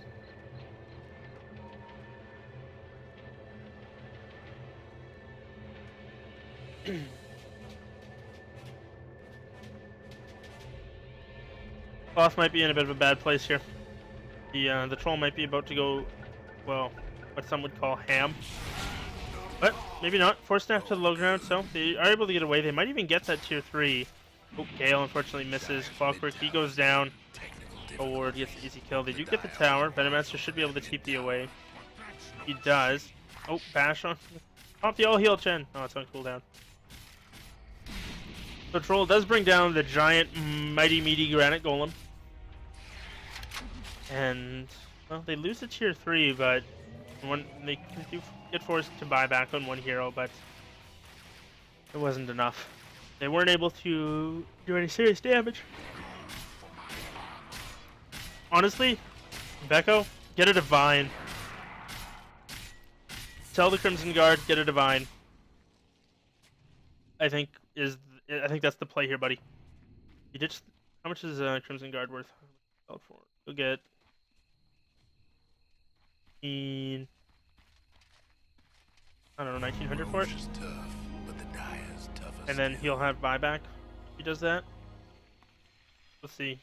Sloth might be in a bit of a bad place here. The Troll might be about to go... well, what some would call ham. But maybe not. Force snap to the low ground, so they are able to get away. They might even get that tier 3. Oh, Gale unfortunately misses. Clockwork, he goes down. Ward gets the easy kill. They do get the tower. Venomaster should be able to TP away. He does. Oh, bash on. Pop the all heal Chen. Oh, it's on cooldown. So Troll does bring down the giant, mighty, meaty granite golem. And... well, they lose the tier 3, but they do get forced to buy back on one hero, but it wasn't enough. They weren't able to do any serious damage. Honestly, Beko, get a Divine. Tell the Crimson Guard, get a Divine. I think that's the play here, buddy. You ditch. How much is Crimson Guard worth? You'll get. I don't know, 1900 for it. And then he'll have buyback. He does that. Let's see. What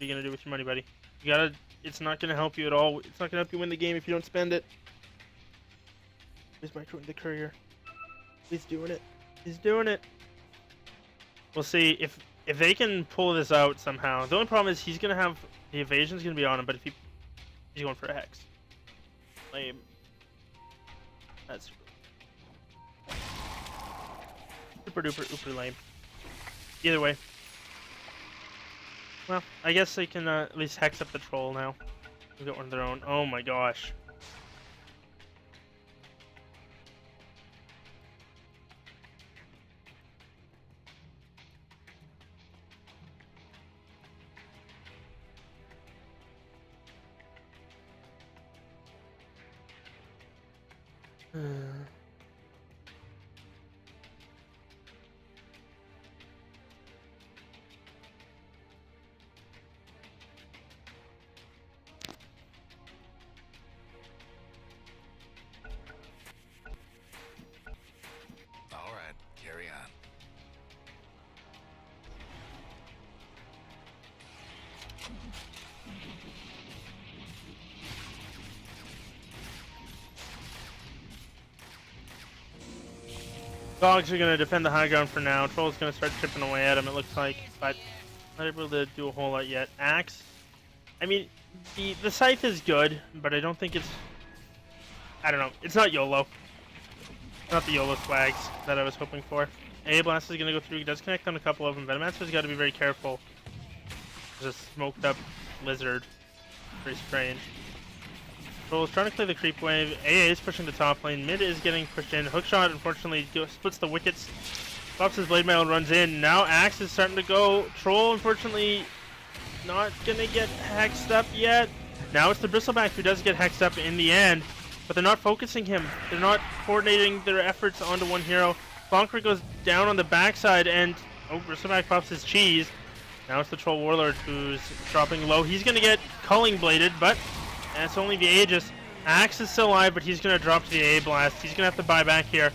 are you gonna do with your money, buddy? You gotta. It's not gonna help you at all. It's not gonna help you win the game if you don't spend it. Here's microing the courier. He's doing it. He's doing it. We'll see if they can pull this out somehow. The only problem is he's gonna have the evasion's gonna be on him, but if he's going for a hex. Lame. That's super duper lame. Either way. Well, I guess they can at least hex up the Troll now. We've got one of their own. Oh my gosh. All right, carry on. Dogs are going to defend the high ground for now. Troll's going to start chipping away at him, it looks like. But Not able to do a whole lot yet. Axe. I mean, the scythe is good, but I don't think it's... I don't know. It's not YOLO. Not the YOLO swags that I was hoping for. AA Blast is going to go through. He does connect on a couple of them. Venomancer's got to be very careful. There's a smoked up lizard. Very strange. Troll's trying to play the creep wave. AA is pushing the top lane. Mid is getting pushed in. Hookshot, unfortunately, splits the wickets. Pops his blade mail and runs in. Now Axe is starting to go. Troll, unfortunately, not going to get hexed up yet. Now it's the Bristleback who does get hexed up in the end. But they're not focusing him. They're not coordinating their efforts onto one hero. Bonker goes down on the backside and... Oh, Bristleback pops his cheese. Now it's the Troll Warlord who's dropping low. He's going to get Culling Bladed, but it's only the Aegis. Axe is still alive, but he's going to drop to the AA Blast. He's going to have to buy back here.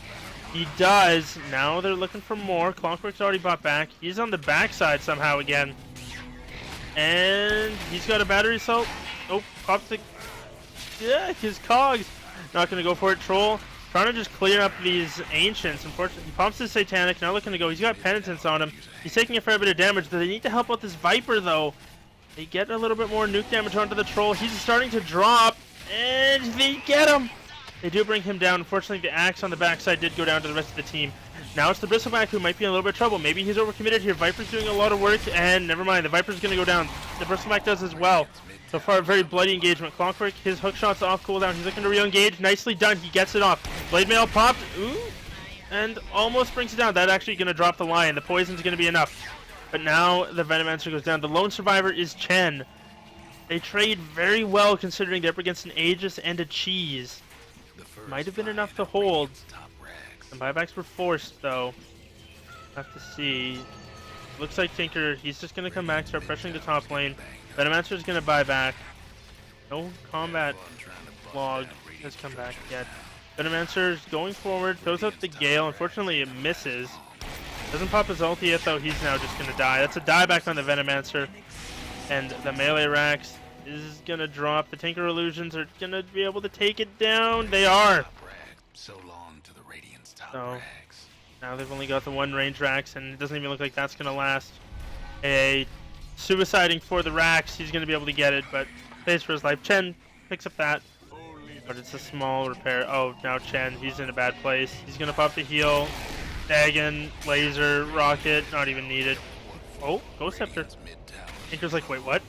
He does. Now they're looking for more. Clockwork's already bought back. He's on the backside somehow again. And he's got a battery assault. Oh, pops the... Yeah, his cogs. Not going to go for it. Troll trying to just clear up these Ancients. Unfortunately, he pumps his Satanic. Now looking to go. He's got Penitence on him. He's taking a fair bit of damage. They need to help out this Viper, though. They get a little bit more nuke damage onto the Troll. He's starting to drop. And they get him. They do bring him down. Unfortunately, the Axe on the backside did go down to the rest of the team. Now it's the Bristleback who might be in a little bit of trouble. Maybe he's overcommitted here. Viper's doing a lot of work. And never mind. The Viper's going to go down. The Bristleback does as well. So far, a very bloody engagement. Clockwork, his hook shot's off cooldown. He's looking to re-engage. Nicely done. He gets it off. Blade Mail popped. Ooh. And almost brings it down. That's actually going to drop the Lion. The poison's going to be enough. But now the Venomancer goes down. The lone survivor is Chen. They trade very well considering they're up against an Aegis and a Cheese. Might have been enough to hold. Some buybacks were forced, though. Have to see. Looks like Tinker, he's just going to come back, start pressuring the top lane. Venomancer is going to buy back. No combat log has come back yet. Venomancer is going forward, throws out the Gale. Unfortunately, it misses. Doesn't pop his ulti yet, though. He's now just going to die. That's a dieback on the Venomancer. And the melee racks is going to drop. The Tinker Illusions are going to be able to take it down. They are. So long to the Radiant's top So rags. now they've only got the one range racks, and it doesn't even look like that's going to last. A suiciding for the racks. He's going to be able to get it, but pays for his life. Chen picks up that, but it's a small repair. Oh, now Chen, he's in a bad place. He's going to pop the heal. Dagon, laser, rocket, not even needed. Oh, Ghost Scepter. Tinker's like, wait, what?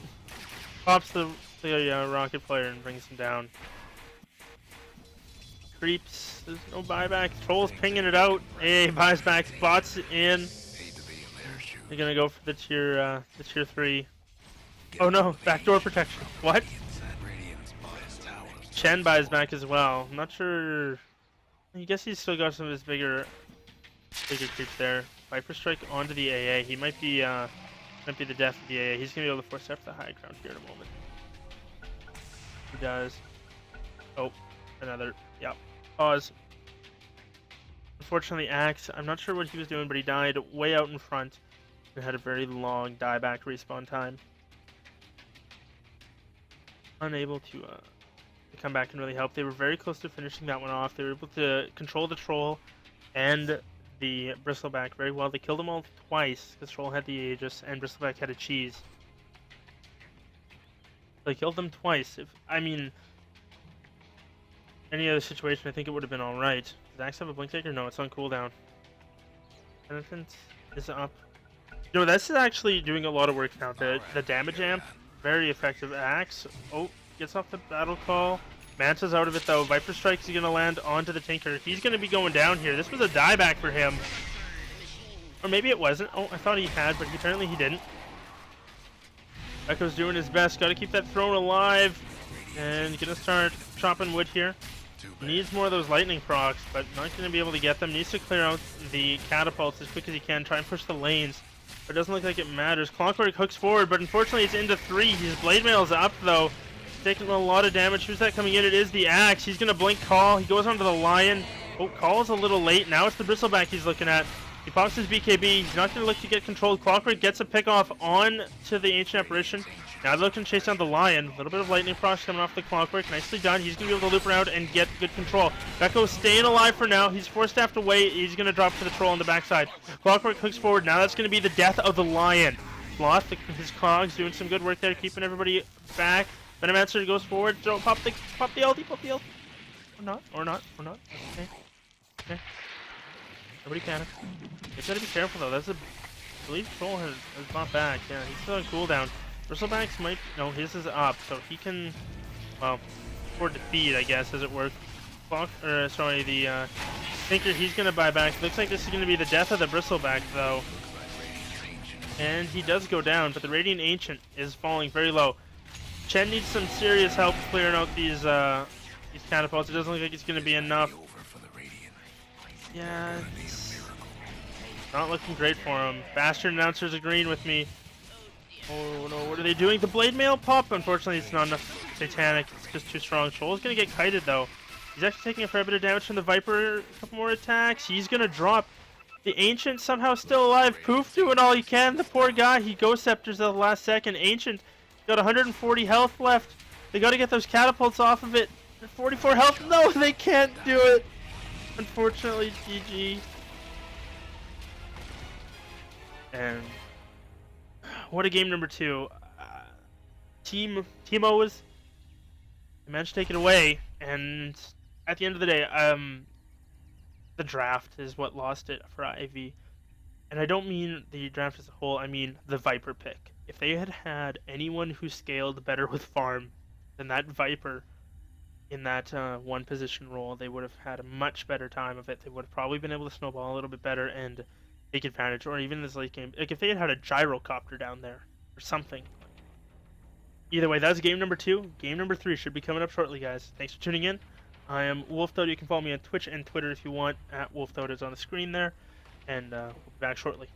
Pops the rocket player and brings him down. Creeps. There's no buyback. Troll's pinging it out. AA buys back. Bots in. They're gonna go for the tier 3. Oh no, backdoor protection. What? Chen buys back as well. I'm not sure. I guess he's still got some of his bigger creeps there. Viper Strike onto the AA. He might be the death of the AA. He's gonna be able to force up the high ground here in a moment. He does. Oh, another. Yeah. Pause. Unfortunately, Axe. I'm not sure what he was doing, but he died way out in front. It had a very long dieback respawn time. Unable to come back and really help. They were very close to finishing that one off. They were able to control the Troll and the Bristleback very well. They killed them all twice because Troll had the Aegis and Bristleback had a Cheese. They killed them twice. Any other situation, I think it would have been alright. Does Axe have a Blink Taker? No, it's on cooldown. Penitence is up. You know, this is actually doing a lot of work now. The damage amp, very effective. Axe, oh, gets off the battle call. Manta's out of it though. Viper Strike is going to land onto the Tinker. He's going to be going down here. This was a dieback for him. Or maybe it wasn't. Oh, I thought he had, but apparently he didn't. Echo's doing his best. Got to keep that throne alive. And going to start chopping wood here. Needs more of those lightning procs, but not going to be able to get them. Needs to clear out the catapults as quick as he can. Try and push the lanes. But it doesn't look like it matters. Clockwork hooks forward, but unfortunately it's into 3. His blade mail's up though. He's taking a lot of damage. Who's that coming in? It is the Axe. He's going to blink Call. He goes onto the Lion. Oh, Call's a little late. Now it's the Bristleback he's looking at. He pops his BKB. He's not going to look to get controlled. Clockwork gets a pick off on to the Ancient Apparition. Now they're looking to chase down the Lion. A little bit of lightning procs coming off the Clockwork. Nicely done. He's going to be able to loop around and get good control. Gecko's staying alive for now. He's forced to have to wait. He's going to drop to the Troll on the backside. Clockwork hooks forward. Now that's going to be the death of the Lion. Sloth, his clogs doing some good work there, keeping everybody back. Venomancer goes forward, pop the LD, pop the LD. Or not. Okay. Nobody panic. You gotta be careful though. That's a, I believe Troll has bought back. Yeah, he's still on cooldown. Bristlebacks might, no, his is up, so he can, well, afford defeat, I guess, as it were. Sorry, the Tinker, he's gonna buy back. Looks like this is gonna be the death of the Bristleback though. And he does go down, but the Radiant Ancient is falling very low. Chen needs some serious help clearing out these catapults. It doesn't look like it's going to be enough. Yeah, it's not looking great for him. Bastard Announcer's agreeing with me. Oh no, what are they doing? The Blade Mail pop? Unfortunately, it's not enough Satanic. It's just too strong. Troll's going to get kited though. He's actually taking a fair bit of damage from the Viper. A couple more attacks. He's going to drop. The Ancient somehow still alive. Poof doing all he can. The poor guy. He Ghost Scepters at the last second. Ancient got 140 health left. They got to get those catapults off of it. 44 health. No, they can't do it. Unfortunately, GG. And what a game number 2. Teemos managed to take it away. And at the end of the day, the draft is what lost it for IV. And I don't mean the draft as a whole, I mean the Viper pick. If they had had anyone who scaled better with farm than that Viper in that one position role, they would have had a much better time of it. They would have probably been able to snowball a little bit better and take advantage, or even this late game. Like if they had had a gyrocopter down there or something. Either way, that's game number 2. Game number 3 should be coming up shortly, guys. Thanks for tuning in. I am WolfToad. You can follow me on Twitch and Twitter if you want. @WolfToad is on the screen there. And we'll be back shortly.